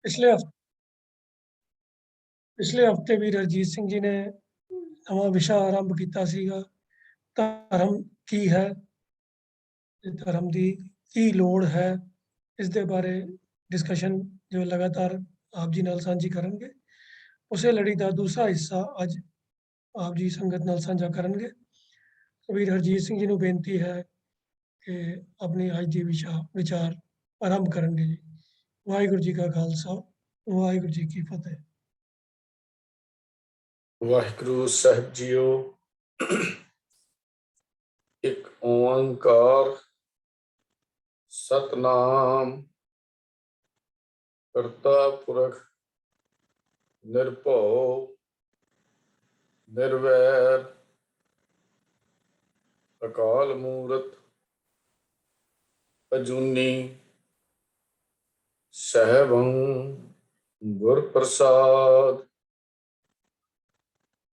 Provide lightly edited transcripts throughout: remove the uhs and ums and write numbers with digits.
पिछले पिछले हफ्ते भी रਣਜੀਤ ਸਿੰਘ ਜੀ ਨੇ ਨਵਾਂ ਵਿਸ਼ਾ ਆਰੰਭ ਕੀਤਾ ਸੀਗਾ। ਧਰਮ ਕੀ ਹੈ ਤੇ ਧਰਮ ਦੀ ਕੀ ਲੋੜ ਹੈ, ਇਸ ਦੇ ਬਾਰੇ ਡਿਸਕਸ਼ਨ ਜੋ ਲਗਾਤਾਰ ਆਪ ਜੀ ਨਾਲ ਸਾਂਝੀ ਕਰਨਗੇ। ਉਸੇ ਲੜੀ ਦਾ ਦੂਸਰਾ ਹਿੱਸਾ ਅੱਜ ਆਪ ਜੀ ਸੰਗਤ ਨਾਲ ਸਾਂਝਾ ਕਰਨਗੇ। ਵੀਰ ਹਰਜੀਤ ਸਿੰਘ ਜੀ ਨੂੰ ਬੇਨਤੀ ਹੈ ਕਿ ਆਪਣੀ ਅੱਜ ਦੀ ਵਿਚਾਰ ਆਰੰਭ ਕਰਨਗੇ ਜੀ। ਵਾਹਿਗੁਰੂ ਜੀ ਕਾ ਖਾਲਸਾ, ਵਾਹਿਗੁਰੂ ਜੀ ਕੀ ਫਤਿਹ। ਵਾਹਿਗੁਰੂ ਸਾਹਿਬ ਜੀਓ। ਇੱਕ ਓੰਕਾਰ ਸਤਨਾਮ ਕਰਤਾ ਪੁਰਖ ਨਿਰਭਉ ਨਿਰਵੈਰ ਅਕਾਲ ਮੂਰਤ ਅਜੂਨੀ ਸਹਿਬੰ ਗੁਰ ਪ੍ਰਸਾਦ।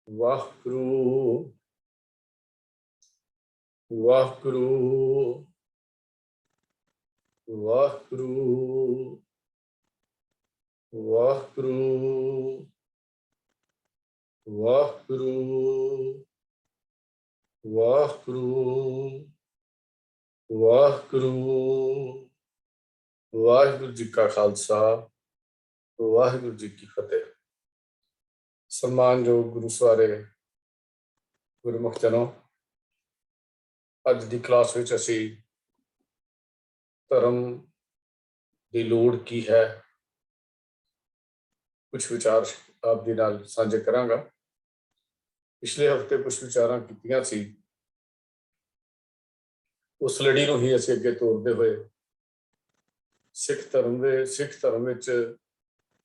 ਵਾਹਿਗੁਰੂ ਵਾਹਿਗੁਰੂ ਵਾਹਿਗੁਰੂ ਵਾਹਿਗੁਰੂ ਵਾਹਿਗੁਰੂ ਵਾਹਿਗੁਰੂ ਵਾਹਿਗੁਰੂ। ਵਾਹਿਗੁਰੂ ਜੀ ਕਾ ਖਾਲਸਾ, ਵਾਹਿਗੁਰੂ ਜੀ ਕੀ ਫਤਿਹ। ਸਨਮਾਨਯੋਗ ਗੁਰੂ ਸਵਾਰੇ ਗੁਰਮੁਖ ਜਨੋ, ਅੱਜ ਦੀ ਕਲਾਸ ਵਿੱਚ ਅਸੀਂ ਧਰਮ ਦੀ ਲੋੜ ਕੀ ਹੈ ਕੁਝ ਵਿਚਾਰ ਆਪ ਦੇ ਨਾਲ ਸਾਂਝੇ ਕਰਾਂਗਾ। ਪਿਛਲੇ ਹਫ਼ਤੇ ਕੁਝ ਵਿਚਾਰਾਂ ਕੀਤੀਆਂ ਸੀ, ਉਸ ਲੜੀ ਨੂੰ ਹੀ ਅਸੀਂ ਅੱਗੇ ਤੋਰਦੇ ਹੋਏ ਸਿੱਖ ਧਰਮ ਵਿੱਚ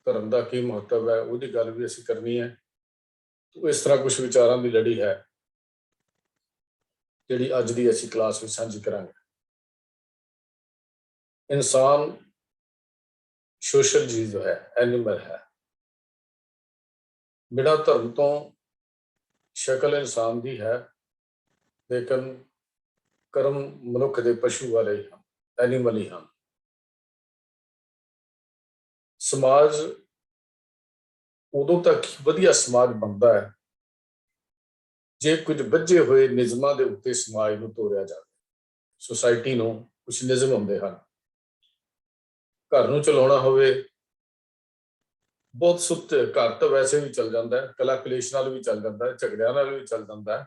ਧਰਮ ਦਾ ਕੀ ਮਹੱਤਵ ਹੈ ਉਹਦੀ ਗੱਲ ਵੀ ਅਸੀਂ ਕਰਨੀ ਹੈ। ਇਸ ਤਰ੍ਹਾਂ ਕੁਝ ਵਿਚਾਰਾਂ ਦੀ ਲੜੀ ਹੈ ਜਿਹੜੀ ਅੱਜ ਦੀ ਅਸੀਂ ਕਲਾਸ ਵਿੱਚ ਸਾਂਝੀ ਕਰਾਂਗੇ। ਇਨਸਾਨ ਸੋਸ਼ਲ ਜੀਵ ਹੈ, ਐਨੀਮਲ ਹੈ। ਬਿਨਾਂ ਧਰਮ ਤੋਂ ਸ਼ਕਲ ਇਨਸਾਨ ਦੀ ਹੈ, ਲੇਕਿਨ ਕਰਮ ਮਨੁੱਖ ਦੇ ਪਸ਼ੂ ਵਾਲੇ ਹੀ ਹਨ, ਐਨੀਮਲ ਹੀ ਹਨ। ਸਮਾਜ ਉਦੋਂ ਤੱਕ ਵਧੀਆ ਸਮਾਜ ਬਣਦਾ ਹੈ ਜੇ ਕੁਝ ਬੱਝੇ ਹੋਏ ਨਿਯਮਾਂ ਦੇ ਉੱਤੇ ਸਮਾਜ ਨੂੰ ਤੋਰਿਆ ਜਾਵੇ। ਸੁਸਾਇਟੀ ਨੂੰ ਕੁਝ ਨਿਯਮ ਹੁੰਦੇ ਹਨ। ਘਰ ਨੂੰ ਚਲਾਉਣਾ ਹੋਵੇ, ਬਹੁਤ ਸੁੱਤ ਘਰ ਤਾਂ ਵੈਸੇ ਵੀ ਚੱਲ ਜਾਂਦਾ ਹੈ, ਕਲਾ ਕਲੇਸ਼ ਨਾਲ ਵੀ ਚੱਲ ਜਾਂਦਾ ਹੈ, ਝਗੜਿਆਂ ਨਾਲ ਵੀ ਚੱਲ ਜਾਂਦਾ ਹੈ।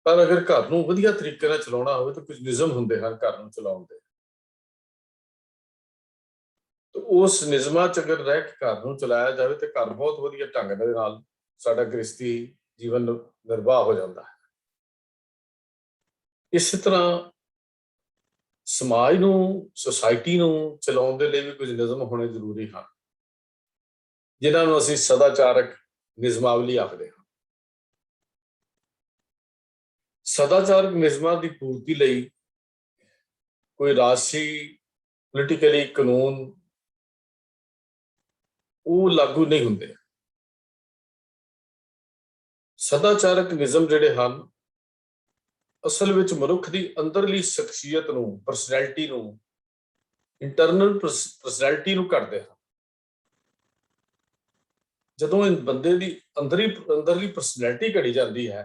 ਪਰ ਅਗਰ ਘਰ ਨੂੰ ਵਧੀਆ ਤਰੀਕੇ ਨਾਲ ਚਲਾਉਣਾ ਹੋਵੇ ਤਾਂ ਕੁਝ ਨਿਯਮ ਹੁੰਦੇ ਹਨ ਘਰ ਨੂੰ ਚਲਾਉਣ ਦੇ। ਉਸ ਨਿਯਮਾਂ 'ਚ ਅਗਰ ਰਹਿ ਕੇ ਘਰ ਨੂੰ ਚਲਾਇਆ ਜਾਵੇ ਤੇ ਘਰ ਬਹੁਤ ਵਧੀਆ ਢੰਗ ਦੇ ਨਾਲ ਸਾਡਾ ਗ੍ਰਸਤੀ ਜੀਵਨ ਨਿਰਵਾਹ ਹੋ ਜਾਂਦਾ ਹੈ। ਇਸੇ ਤਰ੍ਹਾਂ ਸਮਾਜ ਨੂੰ, ਸੁਸਾਇਟੀ ਨੂੰ ਚਲਾਉਣ ਦੇ ਲਈ ਵੀ ਕੁਝ ਨਿਯਮ ਹੋਣੇ ਜ਼ਰੂਰੀ ਹਨ, ਜਿਨ੍ਹਾਂ ਨੂੰ ਅਸੀਂ ਸਦਾਚਾਰਕ ਨਿਯਮਾਵਲੀ ਆਖਦੇ ਹਾਂ। ਸਦਾਚਾਰਕ ਨਿਯਮਾਂ ਦੀ ਪੂਰਤੀ ਲਈ ਕੋਈ ਰਾਜਸੀ ਪੋਲੀਟੀਕਲੀ ਕਾਨੂੰਨ ਉਹ ਲਾਗੂ ਨਹੀਂ ਹੁੰਦੇ। ਸਦਾਚਾਰਕ ਨਿਯਮ ਜਿਹੜੇ ਹਨ ਅਸਲ ਵਿੱਚ ਮਨੁੱਖ ਦੀ ਅੰਦਰਲੀ ਸ਼ਖਸੀਅਤ ਨੂੰ, ਪਰਸਨੈਲਿਟੀ ਨੂੰ, ਇੰਟਰਨਲ ਪਰਸਨੈਲਿਟੀ ਨੂੰ ਘੜਦੇ ਹਨ। ਜਦੋਂ ਬੰਦੇ ਦੀ ਅੰਦਰਲੀ ਪਰਸਨੈਲਿਟੀ ਘੜੀ ਜਾਂਦੀ ਹੈ,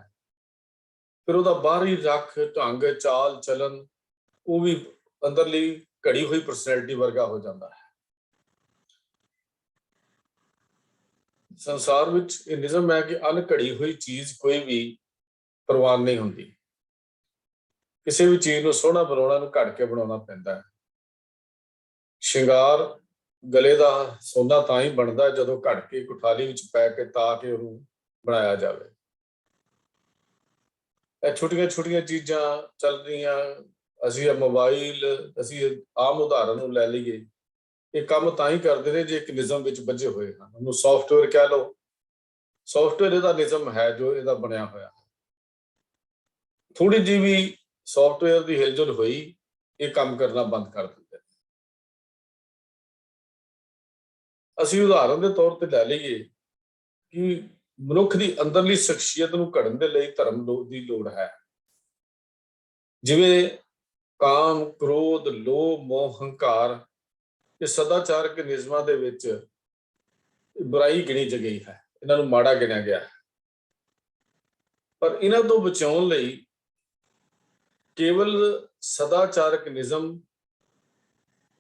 ਫਿਰ ਉਹਦਾ ਬਾਹਰੀ ਰੱਖ, ਢੰਗ, ਚਾਲ ਚਲਨ ਉਹ ਵੀ ਅੰਦਰਲੀ ਘੜੀ ਹੋਈ ਪਰਸਨੈਲਿਟੀ ਵਰਗਾ ਹੋ ਜਾਂਦਾ ਹੈ। ਸੰਸਾਰ ਵਿੱਚ ਇਹ ਨਿਯਮ ਹੈ ਕਿ ਅਣਘੜੀ ਹੋਈ ਚੀਜ਼ ਕੋਈ ਵੀ ਪ੍ਰਵਾਨ ਨਹੀਂ ਹੁੰਦੀ। ਕਿਸੇ ਵੀ ਚੀਜ਼ ਨੂੰ ਸੋਹਣਾ ਬਣਾਉਣਾ ਨੂੰ ਘੜ ਕੇ ਬਣਾਉਣਾ ਪੈਂਦਾ ਹੈ। ਸ਼ਿੰਗਾਰ ਗਲੇ ਦਾ ਸੋਨਾ ਤਾਂ ਹੀ ਬਣਦਾ ਜਦੋਂ ਘੜ ਕੇ ਕੁਠਾਲੀ ਵਿੱਚ ਪੈ ਕੇ ਤਾਂ ਕਿ ਉਹਨੂੰ ਬਣਾਇਆ ਜਾਵੇ। ਇਹ ਛੋਟੀਆਂ ਛੋਟੀਆਂ ਚੀਜ਼ਾਂ ਚੱਲ ਰਹੀਆਂ, ਅਸੀਂ ਮੋਬਾਈਲ, ਅਸੀਂ ਆਮ ਉਦਾਹਰਨ ਨੂੰ ਲੈ ਲਈਏ, ਇਹ ਕੰਮ ਤਾਂ ਹੀ ਕਰਦੇ ਨੇ ਜੇ ਇੱਕ ਨਿਯਮ ਵਿੱਚ ਬੱਝੇ ਹੋਏ ਹਨ। ਉਹਨੂੰ ਸੌਫਟਵੇਅਰ ਕਹਿ ਲਓ, ਸੌਫਟਵੇਅਰ ਇਹਦਾ ਨਿਯਮ ਹੈ ਜੋ ਇਹਦਾ ਬਣਿਆ ਹੋਇਆ। ਥੋੜੀ ਜਿਹੀ ਵੀ ਸੌਫਟਵੇਅਰ ਦੀ ਹਿਲਜੁਲ ਹੋਈ, ਇਹ ਕੰਮ ਕਰਨਾ ਬੰਦ ਕਰ ਦਿੰਦੇ। ਅਸੀਂ ਉਦਾਹਰਨ ਦੇ ਤੌਰ ਤੇ ਲੈ ਲਈਏ ਕਿ ਮਨੁੱਖ ਦੀ ਅੰਦਰਲੀ ਸ਼ਖਸੀਅਤ ਨੂੰ ਘੜਨ ਦੇ ਲਈ ਧਰਮ ਦੀ ਲੋੜ ਹੈ। ਜਿਵੇਂ ਕਾਮ, ਕ੍ਰੋਧ, ਲੋਭ, ਮੋਹ, ਹੰਕਾਰ ਕਿ ਸਦਾਚਾਰਕ ਨਿਯਮਾਂ ਦੇ ਵਿੱਚ ਬੁਰਾਈ ਗਿਣੀ ਗਈ ਹੈ, ਇਹਨਾਂ ਨੂੰ ਮਾੜਾ ਗਿਣਿਆ ਗਿਆ ਹੈ। ਪਰ ਇਹਨਾਂ ਤੋਂ ਬਚਾਉਣ ਲਈ ਕੇਵਲ ਸਦਾਚਾਰਕ ਨਿਯਮ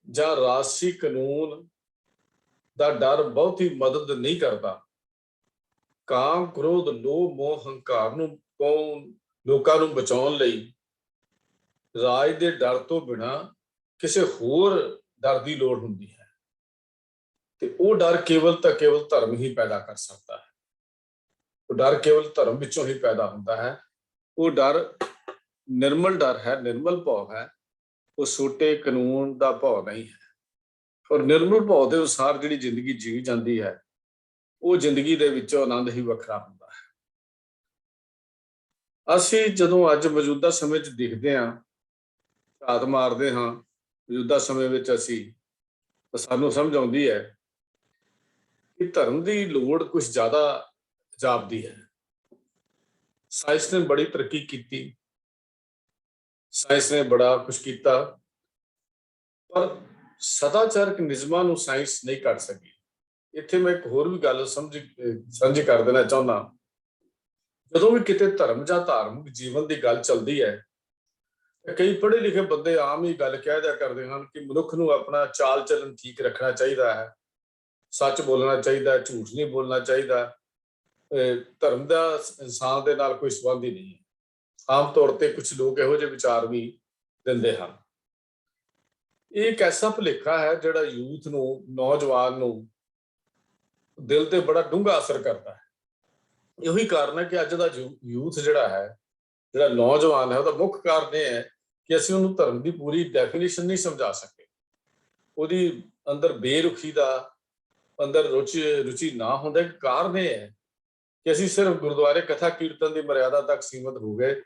ਜਾਂ ਰਾਸ਼ਟਰੀ ਕਾਨੂੰਨ ਦਾ ਡਰ ਬਹੁਤੀ ਮਦਦ ਨਹੀਂ ਕਰਦਾ। ਕਾਮ, ਕ੍ਰੋਧ, ਲੋਭ, ਮੋਹ, ਹੰਕਾਰ ਨੂੰ ਲੋਕਾਂ ਨੂੰ ਬਚਾਉਣ ਲਈ ਰਾਜ ਦੇ ਡਰ ਤੋਂ ਬਿਨਾਂ ਕਿਸੇ ਹੋਰ ਡਰ ਦੀ ਲੋੜ ਹੁੰਦੀ ਹੈ, ਤੇ ਉਹ ਡਰ ਕੇਵਲ ਧਰਮ ਹੀ ਪੈਦਾ ਕਰ ਸਕਦਾ ਹੈ। ਉਹ ਡਰ ਕੇਵਲ ਧਰਮ ਵਿੱਚੋਂ ਹੀ ਪੈਦਾ ਹੁੰਦਾ ਹੈ। ਉਹ ਡਰ ਨਿਰਮਲ ਡਰ ਹੈ, ਨਿਰਮਲ ਭਾਵ ਹੈ, ਉਹ ਛੋਟੇ ਕਾਨੂੰਨ ਦਾ ਭਾਵ ਨਹੀਂ ਹੈ। ਔਰ ਨਿਰਮਲ ਭਾਵ ਦੇ ਅਨੁਸਾਰ ਜਿਹੜੀ ਜ਼ਿੰਦਗੀ ਜੀ ਜਾਂਦੀ ਹੈ, ਉਹ ਜ਼ਿੰਦਗੀ ਦੇ ਵਿੱਚੋਂ ਆਨੰਦ ਹੀ ਵੱਖਰਾ ਹੁੰਦਾ ਹੈ। ਅਸੀਂ ਜਦੋਂ ਅੱਜ ਮੌਜੂਦਾ ਸਮੇਂ 'ਚ ਦੇਖਦੇ ਹਾਂ, ਝਾਤ ਮਾਰਦੇ ਹਾਂ ਮੌਜੂਦਾ ਸਮੇਂ ਵਿੱਚ, ਸਾਨੂੰ ਸਮਝ ਆਉਂਦੀ ਹੈ ਕਿ ਧਰਮ ਦੀ ਲੋੜ ਕੁਝ ਜ਼ਿਆਦਾ ਜਾਪਦੀ ਹੈ। ਸਾਇੰਸ ਨੇ ਬੜੀ ਤਰੱਕੀ ਕੀਤੀ, ਸਾਇੰਸ ਨੇ ਬੜਾ ਕੁਝ ਕੀਤਾ, ਪਰ ਸਦਾਚਾਰਕ ਨਿਯਮਾਂ ਨੂੰ ਸਾਇੰਸ ਨਹੀਂ ਕਰ ਸਕੀ। ਇੱਥੇ ਮੈਂ ਇੱਕ ਹੋਰ ਵੀ ਗੱਲ ਸਾਂਝੀ ਕਰ ਦੇਣਾ ਚਾਹੁੰਦਾ। ਜਦੋਂ ਵੀ ਕਿਤੇ ਧਰਮ ਜਾਂ ਧਾਰਮਿਕ ਜੀਵਨ ਦੀ ਗੱਲ ਚੱਲਦੀ ਹੈ, ਕਈ ਪੜ੍ਹੇ ਲਿਖੇ ਬੰਦੇ ਆਮ ਹੀ ਗੱਲ ਕਹਿ ਦਿਆ ਕਰਦੇ ਹਨ ਕਿ ਮਨੁੱਖ ਨੂੰ ਆਪਣਾ ਚਾਲ ਚੱਲਣ ਠੀਕ ਰੱਖਣਾ ਚਾਹੀਦਾ ਹੈ, ਸੱਚ ਬੋਲਣਾ ਚਾਹੀਦਾ, ਝੂਠ ਨਹੀਂ ਬੋਲਣਾ ਚਾਹੀਦਾ, ਧਰਮ ਦਾ ਇਨਸਾਨ ਦੇ ਨਾਲ ਕੋਈ ਸੰਬੰਧ ਹੀ ਨਹੀਂ ਹੈ। ਆਮ ਤੌਰ ਤੇ ਕੁਝ ਲੋਕ ਇਹੋ ਜਿਹੇ ਵਿਚਾਰ ਵੀ ਦਿੰਦੇ ਹਨ। ਇਹ ਇੱਕ ਐਸਾ ਭੁਲੇਖਾ ਹੈ ਜਿਹੜਾ ਯੂਥ ਨੂੰ, ਨੌਜਵਾਨ ਨੂੰ ਦਿਲ ਤੇ ਬੜਾ ਡੂੰਘਾ ਅਸਰ ਕਰਦਾ ਹੈ। ਇਹੋ ਹੀ ਕਾਰਨ ਹੈ ਕਿ ਅੱਜ ਦਾ ਯੂਥ ਜਿਹੜਾ ਨੌਜਵਾਨ ਹੈ, ਉਹਦਾ ਮੁੱਖ ਕਾਰਨ ਇਹ ਹੈ ਕਿ ਅਸੀਂ ਉਹਨੂੰ ਧਰਮ ਦੀ ਪੂਰੀ ਡੈਫੀਨੇਸ਼ਨ ਨਹੀਂ ਸਮਝਾ ਸਕੇ। ਉਹਦੀ ਅੰਦਰ ਬੇਰੁਖੀ ਦਾ, ਅੰਦਰ ਰੁਚੀ ਨਾ ਹੋਣ ਦਾ ਕਾਰਨ ਇਹ ਹੈ ਕਿ ਅਸੀਂ ਸਿਰਫ ਗੁਰਦੁਆਰੇ ਕਥਾ ਕੀਰਤਨ ਦੀ ਮਰਿਆਦਾ ਤੱਕ ਸੀਮਤ ਹੋ ਗਏ।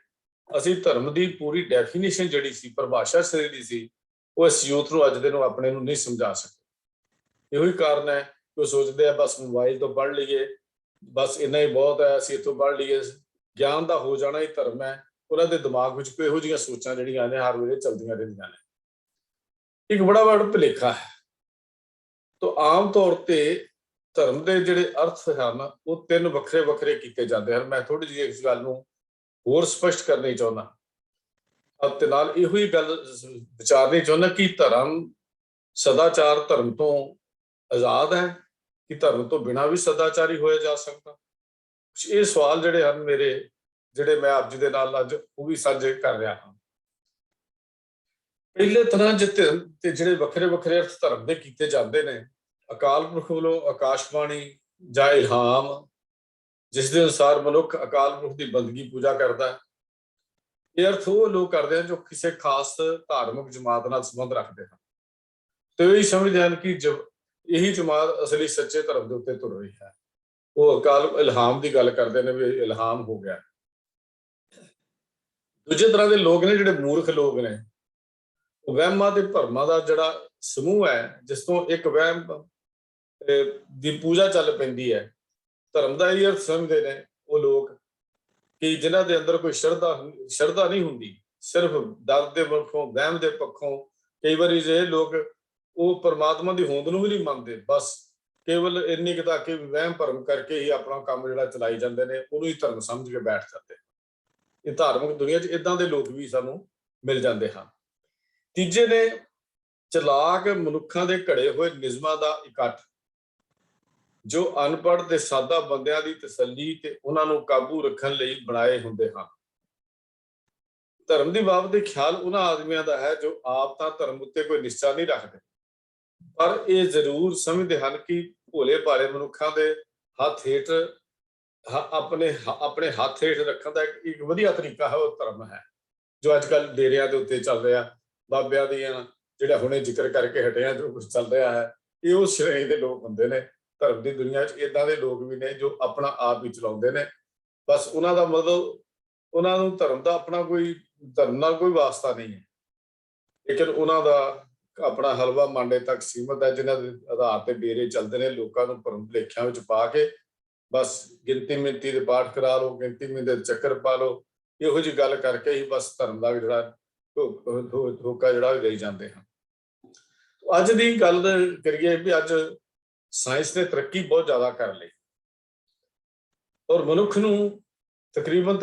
ਅਸੀਂ ਧਰਮ ਦੀ ਪੂਰੀ ਡੈਫੀਨੇਸ਼ਨ ਜਿਹੜੀ ਸੀ, ਪਰਿਭਾਸ਼ਾ ਜਿਹੜੀ ਸੀ, ਉਹ ਇਸ ਯੂਥ ਨੂੰ ਅੱਜ ਦੇ ਨੂੰ ਆਪਣੇ ਨੂੰ ਨਹੀਂ ਸਮਝਾ ਸਕੇ। ਇਹੋ ਹੀ ਕਾਰਨ ਹੈ ਕਿ ਉਹ ਸੋਚਦੇ ਆ ਬਸ ਮੋਬਾਈਲ ਤੋਂ ਪੜ੍ਹ ਲਈਏ, ਬਸ ਇੰਨਾ ਹੀ ਬਹੁਤ ਹੈ, ਅਸੀਂ ਇੱਥੋਂ ਪੜ੍ਹ ਲਈਏ, ਗਿਆਨ ਦਾ ਹੋ ਜਾਣਾ ਹੀ ਧਰਮ ਹੈ। ਉਹਨਾਂ ਦੇ ਦਿਮਾਗ ਵਿੱਚ ਕੋਈ ਇਹੋ ਜਿਹੀਆਂ ਸੋਚਾਂ ਜਿਹੜੀਆਂ ਨੇ ਹਰ ਵੇਲੇ ਚੱਲਦੀਆਂ ਰਹਿੰਦੀਆਂ ਨੇ। ਇੱਕ ਬੜਾ ਵੱਡਾ ਭੁਲੇਖਾ ਹੈ। ਤਾਂ ਆਮ ਤੌਰ ਤੇ ਧਰਮ ਦੇ ਜਿਹੜੇ ਅਰਥ ਹਨ, ਉਹ ਤਿੰਨ ਵੱਖਰੇ ਵੱਖਰੇ ਕੀਤੇ ਜਾਂਦੇ ਹਨ। ਮੈਂ ਥੋੜੀ ਜਿਹੀ ਇਸ ਗੱਲ ਨੂੰ ਹੋਰ ਸਪਸ਼ਟ ਕਰਨੀ ਚਾਹੁੰਦਾ ਅਤੇ ਨਾਲ ਇਹੋ ਹੀ ਗੱਲ ਵਿਚਾਰਨੀ ਚਾਹੁੰਦਾ ਕਿ ਧਰਮ, ਸਦਾਚਾਰ ਧਰਮ ਤੋਂ ਆਜ਼ਾਦ ਹੈ ਕਿ ਧਰਮ ਤੋਂ ਬਿਨਾਂ ਵੀ ਸਦਾਚਾਰੀ ਹੋਇਆ ਜਾ ਸਕਦਾ। ਇਹ ਸਵਾਲ ਜਿਹੜੇ ਹਨ ਮੇਰੇ, ਜਿਹੜੇ ਮੈਂ ਆਪ ਜੀ ਦੇ ਨਾਲ ਅੱਜ ਉਹ ਵੀ ਸਾਂਝੇ ਕਰ ਰਿਹਾ ਹਾਂ। ਪਹਿਲੇ ਤਰ੍ਹਾਂ ਤੇ ਜਿਹੜੇ ਵੱਖਰੇ ਵੱਖਰੇ ਅਰਥ ਧਰਮ ਦੇ ਕੀਤੇ ਜਾਂਦੇ ਨੇ, ਅਕਾਲ ਪੁਰਖ ਵੱਲੋਂ ਆਕਾਸ਼ਬਾਣੀ ਜਾਂ ਇਲਹਾਮ, ਜਿਸ ਦੇ ਅਨੁਸਾਰ ਮਨੁੱਖ ਅਕਾਲ ਪੁਰਖ ਦੀ ਬੰਦਗੀ ਪੂਜਾ ਕਰਦਾ ਹੈ। ਇਹ ਅਰਥ ਉਹ ਲੋਕ ਕਰਦੇ ਹਨ ਜੋ ਕਿਸੇ ਖਾਸ ਧਾਰਮਿਕ ਜਮਾਤ ਨਾਲ ਸੰਬੰਧ ਰੱਖਦੇ ਹਨ ਤੇ ਇਹ ਸਮਝਦੇ ਹਨ ਕਿ ਇਹੀ ਜਮਾਤ ਅਸਲੀ ਸੱਚੇ ਧਰਮ ਦੇ ਉੱਤੇ ਤੁਰ ਰਹੀ ਹੈ। ਉਹ ਅਕਾਲ ਇਲਹਾਮ ਦੀ ਗੱਲ ਕਰਦੇ ਨੇ ਵੀ ਇਲਹਾਮ ਹੋ ਗਿਆ। ਦੂਜੇ ਤਰ੍ਹਾਂ ਦੇ ਲੋਕ ਨੇ ਜਿਹੜੇ ਮੂਰਖ ਲੋਕ ਨੇ, ਉਹ ਵਹਿਮਾਂ ਤੇ ਭਰਮਾਂ ਦਾ ਜਿਹੜਾ ਸਮੂਹ ਹੈ, ਜਿਸ ਤੋਂ ਇੱਕ ਵਹਿਮ ਦੀ ਪੂਜਾ ਚੱਲ ਪੈਂਦੀ ਹੈ। ਧਰਮ ਦਾ ਇਹ ਅਰਥ ਸਮਝਦੇ ਨੇ ਉਹ ਲੋਕ ਕਿ ਜਿਨ੍ਹਾਂ ਦੇ ਅੰਦਰ ਕੋਈ ਸ਼ਰਧਾ ਨਹੀਂ ਹੁੰਦੀ, ਸਿਰਫ ਡਰ ਦੇ ਪੱਖੋਂ, ਵਹਿਮ ਦੇ ਪੱਖੋਂ। ਕਈ ਵਾਰੀ ਜਿਹੜੇ ਲੋਕ ਉਹ ਪਰਮਾਤਮਾ ਦੀ ਹੋਂਦ ਨੂੰ ਵੀ ਨਹੀਂ ਮੰਨਦੇ, ਬਸ ਕੇਵਲ ਇੰਨੀ ਕੁ ਤੱਕ ਕਿ ਵਹਿਮ ਭਰਮ ਕਰਕੇ ਹੀ ਆਪਣਾ ਕੰਮ ਜਿਹੜਾ ਚਲਾਈ ਜਾਂਦੇ ਨੇ, ਉਹਨੂੰ ਹੀ ਧਰਮ ਸਮਝ ਕੇ ਬੈਠ ਜਾਂਦੇ। ਇਹ ਧਾਰਮਿਕ ਦੁਨੀਆ 'ਚ ਏਦਾਂ ਦੇ ਲੋਕ ਵੀ ਸਾਨੂੰ ਮਿਲ ਜਾਂਦੇ ਹਨ। ਤੀਜੇ ਨੇ ਚਲਾਕ ਮਨੁੱਖਾਂ ਦੇ ਘੜੇ ਹੋਏ ਨਿਯਮਾਂ ਦਾ ਇਕੱਠ, ਜੋ ਅਨਪੜ੍ਹ ਤੇ ਸਾਦਾ ਬੰਦਿਆਂ ਦੀ ਤਸੱਲੀ ਤੇ ਉਹਨਾਂ ਨੂੰ ਕਾਬੂ ਰੱਖਣ ਲਈ ਬਣਾਏ ਹੁੰਦੇ ਹਨ। ਧਰਮ ਦੀ ਬਾਬਤ ਦੇ ਖਿਆਲ ਉਹਨਾਂ ਆਦਮੀਆਂ ਦਾ ਹੈ ਜੋ ਆਪ ਤਾਂ ਧਰਮ ਉੱਤੇ ਕੋਈ ਨਿਸ਼ਚਾ ਨਹੀਂ ਰੱਖਦੇ, ਪਰ ਇਹ ਜ਼ਰੂਰ ਸਮਝਦੇ ਹਨ ਕਿ ਭੋਲੇ ਭਾਲੇ ਮਨੁੱਖਾਂ ਦੇ ਹੱਥ ਹੇਠ ਆਪਣੇ ਹੱਥ ਹੇਠ ਰੱਖਣ ਦਾ ਇੱਕ ਵਧੀਆ ਤਰੀਕਾ ਹੈ, ਉਹ ਧਰਮ ਹੈ। ਜੋ ਅੱਜ ਕੱਲ੍ਹ ਡੇਰਿਆਂ ਦੇ ਉੱਤੇ ਚੱਲ ਰਿਹਾ, ਬਾਬਿਆਂ ਦੀਆਂ ਜਿਹੜਾ ਹੁਣੇ ਜ਼ਿਕਰ ਕਰਕੇ ਹਟਿਆ, ਜੋ ਕੁਝ ਚੱਲ ਰਿਹਾ ਹੈ, ਇਹ ਉਸ ਸ਼੍ਰੇਣੀ ਦੇ ਲੋਕ ਹੁੰਦੇ ਨੇ। ਧਰਮ ਦੀ ਦੁਨੀਆ 'ਚ ਏਦਾਂ ਦੇ ਲੋਕ ਵੀ ਨੇ ਜੋ ਆਪਣਾ ਆਪ ਹੀ ਚਲਾਉਂਦੇ ਨੇ। ਬਸ ਉਹਨਾਂ ਦਾ ਮਤਲਬ, ਉਹਨਾਂ ਨੂੰ ਧਰਮ ਦਾ ਆਪਣਾ ਕੋਈ ਧਰਮ ਨਾਲ ਕੋਈ ਵਾਸਤਾ ਨਹੀਂ ਹੈ, ਲੇਕਿਨ ਉਹਨਾਂ ਦਾ ਆਪਣਾ ਹਲਵਾ ਮਾਂਡੇ ਤੱਕ ਸੀਮਤ ਹੈ, ਜਿਨ੍ਹਾਂ ਦੇ ਆਧਾਰ ਤੇ ਡੇਰੇ ਚੱਲਦੇ ਨੇ, ਲੋਕਾਂ ਨੂੰ ਭਰਮ ਭੁਲੇਖਿਆਂ ਵਿੱਚ ਪਾ ਕੇ ਬਸ ਗਿਣਤੀ ਮਿਣਤੀ ਦੇ ਪਾਠ ਕਰਾ ਲਓ, ਗਿਣਤੀ ਮਿਣਤੀ ਦੇ ਚੱਕਰ ਪਾ ਲਓ, ਇਹੋ ਜਿਹੀ ਗੱਲ ਕਰਕੇ ਹੀ ਬਸ ਧਰਮ ਦਾ ਜਿਹੜਾ ਹੋਕਾ ਜਿਹੜਾ ਲਈ ਜਾਂਦੇ ਹਨ। ਅੱਜ ਦੀ ਗੱਲ ਕਰੀਏ ਵੀ ਅੱਜ ਸਾਇੰਸ ਨੇ ਤਰੱਕੀ ਬਹੁਤ ਜ਼ਿਆਦਾ ਕਰ ਲਈ ਔਰ ਮਨੁੱਖ ਨੂੰ ਤਕਰੀਬਨ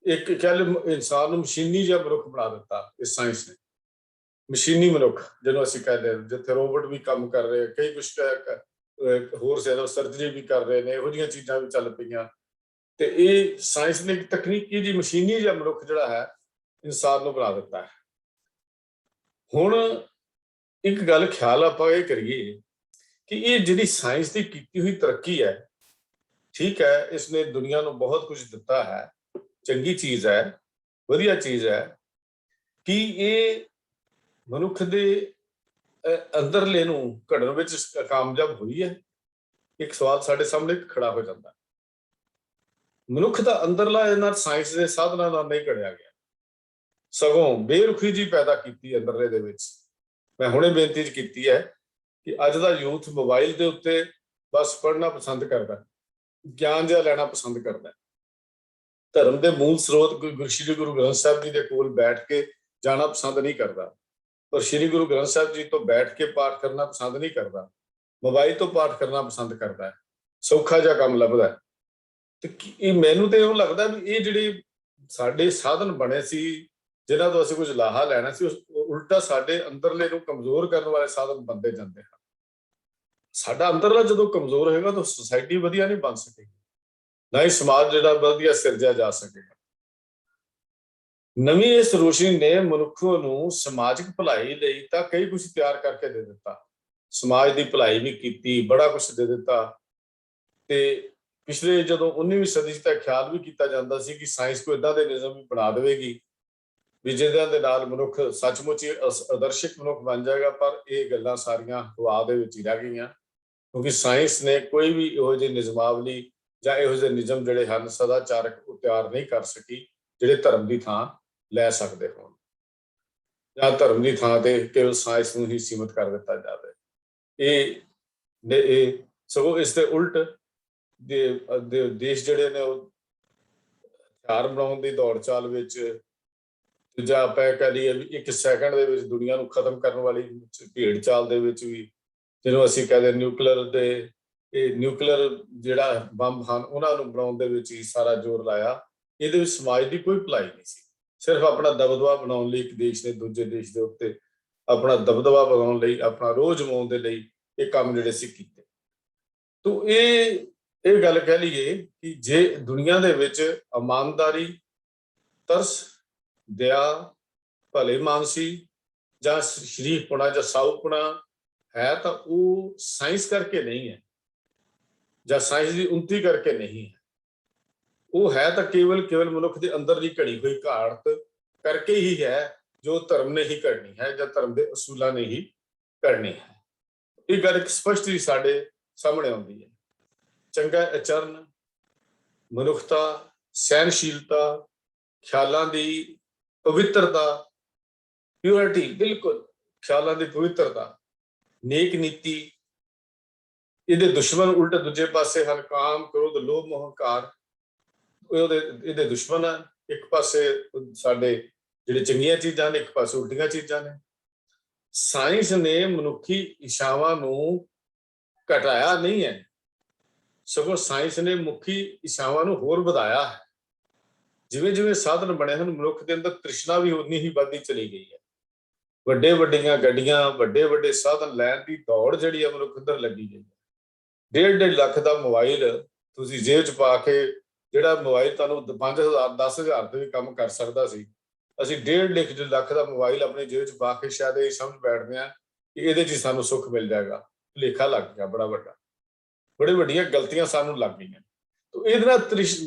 ਇੱਕ ਕਹਿ ਲਓ ਇਨਸਾਨ ਨੂੰ ਮਸ਼ੀਨੀ ਜਿਹਾ ਮਨੁੱਖ ਬਣਾ ਦਿੱਤਾ ਇਸ ਸਾਇੰਸ ਨੇ। ਮਸ਼ੀਨੀ ਮਨੁੱਖ ਜਿਹਨੂੰ ਅਸੀਂ ਕਹਿੰਦੇ ਹਾਂ, ਜਿੱਥੇ ਰੋਬੋਟ ਵੀ ਕੰਮ ਕਰ ਰਹੇ, ਕਈ ਕੁਛ ਹੋਰ ਜ਼ਿਆਦਾ ਸਰਜਰੀ ਵੀ ਕਰ ਰਹੇ ਨੇ, ਇਹੋ ਜਿਹੀਆਂ ਚੀਜ਼ਾਂ ਵੀ ਚੱਲ ਪਈਆਂ। ਤੇ ਇਹ ਸਾਇੰਸ ਨੇ ਇੱਕ ਤਕਨੀਕੀ ਜੀ ਮਸ਼ੀਨੀ ਜਿਹਾ ਮਨੁੱਖ ਜਿਹੜਾ ਹੈ ਇਨਸਾਨ ਨੂੰ ਬਣਾ ਦਿੱਤਾ ਹੈ। ਹੁਣ ਇੱਕ ਗੱਲ ਖਿਆਲ ਆਪਾਂ ਇਹ ਕਰੀਏ ਕਿ ਇਹ ਜਿਹੜੀ ਸਾਇੰਸ ਦੀ ਕੀਤੀ ਹੋਈ ਤਰੱਕੀ ਹੈ, ਠੀਕ ਹੈ, ਇਸਨੇ ਦੁਨੀਆ ਨੂੰ ਬਹੁਤ ਕੁਝ ਦਿੱਤਾ ਹੈ, ਚੰਗੀ ਚੀਜ਼ ਹੈ, ਵਧੀਆ ਚੀਜ਼ ਹੈ। ਕਿ ਇਹ ਮਨੁੱਖ ਦੇ ਅੰਦਰਲੇ ਨੂੰ ਘੜਨ ਵਿੱਚ ਕਾਮਯਾਬ ਹੋਈ ਹੈ? ਇੱਕ ਸਵਾਲ ਸਾਡੇ ਸਾਹਮਣੇ ਖੜਾ ਹੋ ਜਾਂਦਾ। ਮਨੁੱਖ ਦਾ ਅੰਦਰਲਾ ਇਹਨਾਂ ਸਾਇੰਸ ਦੇ ਸਾਧਨਾਂ ਨਾਲ ਨਹੀਂ ਘੜਿਆ ਗਿਆ, ਸਗੋਂ ਬੇਰੁਖੀ ਜੀ ਪੈਦਾ ਕੀਤੀ ਅੰਦਰਲੇ ਦੇ ਵਿੱਚ। ਮੈਂ ਹੁਣੇ ਬੇਨਤੀ ਕੀਤੀ ਹੈ ਕਿ ਅੱਜ ਦਾ ਯੂਥ ਮੋਬਾਈਲ ਦੇ ਉੱਤੇ ਬਸ ਪੜ੍ਹਨਾ ਪਸੰਦ ਕਰਦਾ, ਗਿਆਨ ਜਿਹਾ ਲੈਣਾ ਪਸੰਦ ਕਰਦਾ। ਧਰਮ ਦੇ ਮੂਲ ਸਰੋਤ ਸ਼੍ਰੀ ਗੁਰੂ ਗ੍ਰੰਥ ਸਾਹਿਬ ਜੀ ਦੇ ਕੋਲ ਬੈਠ ਕੇ ਜਾਣਾ ਪਸੰਦ ਨਹੀਂ ਕਰਦਾ, ਪਰ ਸ਼੍ਰੀ ਗੁਰੂ ਗ੍ਰੰਥ ਸਾਹਿਬ ਜੀ ਤੋਂ ਬੈਠ ਕੇ ਪਾਠ ਕਰਨਾ ਪਸੰਦ ਨਹੀਂ ਕਰਦਾ, ਮੋਬਾਈਲ ਤੋਂ ਪਾਠ ਕਰਨਾ ਪਸੰਦ ਕਰਦਾ ਹੈ, ਸੌਖਾ ਜਿਹਾ ਕੰਮ ਲੱਭਦਾ। ਤੇ ਇਹ ਮੈਨੂੰ ਤੇ ਉਹ ਲੱਗਦਾ ਵੀ ਇਹ ਜਿਹੜੇ ਸਾਡੇ ਸਾਧਨ ਬਣੇ ਸੀ ਜਿਨ੍ਹਾਂ ਤੋਂ ਅਸੀਂ ਕੁਝ ਲਾਹਾ ਲੈਣਾ ਸੀ, ਉਲਟਾ ਸਾਡੇ ਅੰਦਰਲੇ ਨੂੰ ਕਮਜ਼ੋਰ ਕਰਨ ਵਾਲੇ ਸਾਧਨ ਬਣਦੇ ਜਾਂਦੇ ਹਨ। ਸਾਡਾ ਅੰਦਰਲਾ ਜਦੋਂ ਕਮਜ਼ੋਰ ਹੋਏਗਾ ਤਾਂ ਸੁਸਾਇਟੀ ਵਧੀਆ ਨਹੀਂ ਬਣ ਸਕੇਗੀ, ਨਾ ਹੀ ਸਮਾਜ ਜਿਹੜਾ ਵਧੀਆ ਸਿਰਜਿਆ ਜਾ ਸਕੇਗਾ। ਨਵੀਂ ਇਸ ਰੋਸ਼ਨੀ ਨੇ ਮਨੁੱਖ ਨੂੰ ਸਮਾਜਿਕ ਭਲਾਈ ਲਈ ਤਾਂ ਕਈ ਕੁਝ ਤਿਆਰ ਕਰਕੇ ਦੇ ਦਿੱਤਾ, ਸਮਾਜ ਦੀ ਭਲਾਈ ਵੀ ਕੀਤੀ, ਬੜਾ ਕੁਝ ਦੇ ਦਿੱਤਾ। ਤੇ ਪਿਛਲੇ ਜਦੋਂ 19ਵੀਂ ਸਦੀ 'ਚ ਤਾਂ ਖਿਆਲ ਵੀ ਕੀਤਾ ਜਾਂਦਾ ਸੀ ਕਿ ਸਾਇੰਸ ਕੋਈ ਏਦਾਂ ਦੇ ਨਿਯਮ ਵੀ ਬਣਾ ਦੇਵੇਗੀ ਵੀ ਜਿਹਨਾਂ ਦੇ ਨਾਲ ਮਨੁੱਖ ਸੱਚਮੁੱਚ ਹੀ ਆਦਰਸ਼ਕ ਮਨੁੱਖ ਬਣ ਜਾਏਗਾ, ਪਰ ਇਹ ਗੱਲਾਂ ਸਾਰੀਆਂ ਹਵਾ ਦੇ ਵਿੱਚ ਹੀ ਰਹਿ ਗਈਆਂ, ਕਿਉਂਕਿ ਸਾਇੰਸ ਨੇ ਕੋਈ ਵੀ ਇਹੋ ਜਿਹੀ ਨਿਯਮਾਵਲੀ ਜਾਂ ਇਹੋ ਜਿਹੇ ਨਿਯਮ ਜਿਹੜੇ ਹਨ ਸਦਾਚਾਰਕ ਉਹ ਤਿਆਰ ਨਹੀਂ ਕਰ ਸਕੀ ਜਿਹੜੇ ਧਰਮ ਦੀ ਥਾਂ ਲੈ ਸਕਦੇ ਹੋਣ, ਜਾਂ ਧਰਮ ਦੀ ਥਾਂ ਤੇ ਕੇਵਲ ਸਾਇੰਸ ਨੂੰ ਹੀ ਸੀਮਿਤ ਕਰ ਦਿੱਤਾ ਜਾਵੇ। ਇਹ ਸਗੋਂ ਇਸ ਦੇ ਉਲਟ ਦੇਸ਼ ਜਿਹੜੇ ਨੇ ਉਹ ਹਥਿਆਰ ਬਣਾਉਣ ਦੀ ਦੌੜ ਚਾਲ ਵਿੱਚ, ਜਾਂ ਆਪਾਂ ਕਹਿ ਲਈਏ ਵੀ ਇੱਕ ਸੈਕਿੰਡ ਦੇ ਵਿੱਚ ਦੁਨੀਆ ਨੂੰ ਖਤਮ ਕਰਨ ਵਾਲੀ ਭੇਡ ਚਾਲ ਦੇ ਵਿੱਚ ਵੀ, ਜਿਹਨੂੰ ਅਸੀਂ ਕਹਿੰਦੇ ਨਿਊਕਲੀਅਰ ਜਿਹੜਾ ਬੰਬ ਹਨ ਉਹਨਾਂ ਨੂੰ ਬਣਾਉਣ ਦੇ ਵਿੱਚ ਹੀ ਸਾਰਾ ਜ਼ੋਰ ਲਾਇਆ। ਇਹਦੇ ਵਿੱਚ ਸਮਾਜ ਦੀ ਕੋਈ ਭਲਾਈ ਨਹੀਂ ਸੀ, ਸਿਰਫ ਆਪਣਾ ਦਬਦਬਾ ਬਣਾਉਣ ਲਈ ਇੱਕ ਦੇਸ਼ ਨੇ ਦੂਜੇ ਦੇਸ਼ ਦੇ ਉੱਤੇ ਆਪਣਾ ਦਬਦਬਾ ਬਣਾਉਣ ਲਈ, ਆਪਣਾ ਰੋਹ ਜਮਾਉਣ ਦੇ ਲਈ ਇਹ ਕੰਮ ਜਿਹੜੇ ਸੀ ਕੀਤੇ। ਤੋ ਇਹ ਗੱਲ ਕਹਿ ਲਈਏ ਕਿ ਜੇ ਦੁਨੀਆ ਦੇ ਵਿੱਚ ਇਮਾਨਦਾਰੀ, ਤਰਸ, ਦਇਆ, ਭਲੇ ਮਾਨਸੀ ਜਾਂ ਸ਼ਰੀਫਪੁਣਾ ਜਾਂ ਸਾਊਪੁਣਾ ਹੈ ਤਾਂ ਉਹ ਸਾਇੰਸ ਕਰਕੇ ਨਹੀਂ ਹੈ, ਜਾਂ ਸਾਇੰਸ ਦੀ ਉન્નਤੀ ਕਰਕੇ ਨਹੀਂ ਹੈ। ਉਹ ਹੈ ਤਾਂ ਕੇਵਲ ਮਨੁੱਖ ਦੇ ਅੰਦਰ ਦੀ ਘੜੀ ਹੋਈ ਘਾਟ ਕਰਕੇ ਹੀ ਹੈ, ਜੋ ਧਰਮ ਨੇ ਹੀ ਕਰਨੀ ਹੈ ਜਾਂ ਧਰਮ ਦੇ ਅਸੂਲਾਂ ਨੇ ਹੀ ਕਰਨੀ ਹੈ। ਇਹ ਗੱਲ ਸਪਸ਼ਟ ਹੀ ਸਾਡੇ ਸਾਹਮਣੇ ਆਉਂਦੀ ਹੈ। ਚੰਗਾ ਆਚਰਨ, ਮਨੁੱਖਤਾ, ਸਹਿਨਸ਼ੀਲਤਾ, ਖਿਆਲਾਂ ਦੀ ਪਵਿੱਤਰਤਾ, ਪਿਓਰਿਟੀ, ਬਿਲਕੁਲ ਖਿਆਲਾਂ ਦੀ ਪਵਿੱਤਰਤਾ, ਨੇਕ ਨੀਤੀ, ਇਹਦੇ ਦੁਸ਼ਮਣ ਉਲਟ ਦੂਜੇ ਪਾਸੇ ਹਨ। ਕਾਮ, ਕ੍ਰੋਧ, ਲੋਭ, ਮੋਹ, ਹੰਕਾਰ ਇਹਦੇ ਦੁਸ਼ਮਣ ਹਨ। ਇੱਕ ਪਾਸੇ ਸਾਡੇ ਜਿਹੜੇ ਚੰਗੀਆਂ ਚੀਜ਼ਾਂ ਨੇ, ਇੱਕ ਪਾਸੇ ਉਲਟੀਆਂ ਚੀਜ਼ਾਂ ਨੇ। ਸਾਇੰਸ ਨੇ ਮਨੁੱਖੀ ਇੱਛਾਵਾਂ ਨੂੰ ਘਟਾਇਆ ਨਹੀਂ ਹੈ, ਸਗੋਂ ਸਾਇੰਸ ਨੇ ਮਨੁੱਖੀ ਇੱਛਾਵਾਂ ਨੂੰ ਹੋਰ ਵਧਾਇਆ ਹੈ। ਜਿਵੇਂ ਜਿਵੇਂ ਸਾਧਨ ਬਣੇ ਹਨ, ਮਨੁੱਖ ਦੇ ਅੰਦਰ ਤ੍ਰਿਸ਼ਨਾ ਵੀ ਉਨੀ ਹੀ ਵੱਧਦੀ ਚਲੀ ਗਈ ਹੈ। ਵੱਡੇ ਵੱਡੀਆਂ ਗੱਡੀਆਂ, ਵੱਡੇ ਵੱਡੇ ਸਾਧਨ ਲੈਣ ਦੀ ਦੌੜ ਜਿਹੜੀ ਹੈ ਮਨੁੱਖ ਅੰਦਰ ਲੱਗੀ ਗਈ ਹੈ। 1.5 ਲੱਖ ਦਾ ਮੋਬਾਈਲ ਤੁਸੀਂ ਜੇਬ 'ਚ ਪਾ ਕੇ, ਜਿਹੜਾ ਮੋਬਾਈਲ ਤੁਹਾਨੂੰ 5,000 10,000 ਤੇ ਵੀ ਕੰਮ ਕਰ ਸਕਦਾ ਸੀ, ਅਸੀਂ 1.5 ਲੱਖ ਦਾ ਮੋਬਾਈਲ ਆਪਣੀ ਜੇਬ 'ਚ ਪਾ ਕੇ ਸ਼ਾਇਦ ਇਹ ਸਮਝ ਬੈਠਦੇ ਹਾਂ ਕਿ ਇਹਦੇ 'ਚ ਸਾਨੂੰ ਸੁੱਖ ਮਿਲ ਜਾਏਗਾ। ਭੁਲੇਖਾ ਲੱਗ ਗਿਆ ਬੜਾ ਵੱਡਾ, ਬੜੀ ਵੱਡੀਆਂ ਗਲਤੀਆਂ ਸਾਨੂੰ ਲੱਗ ਗਈਆਂ। ਤਾਂ ਇਹਦੇ ਨਾਲ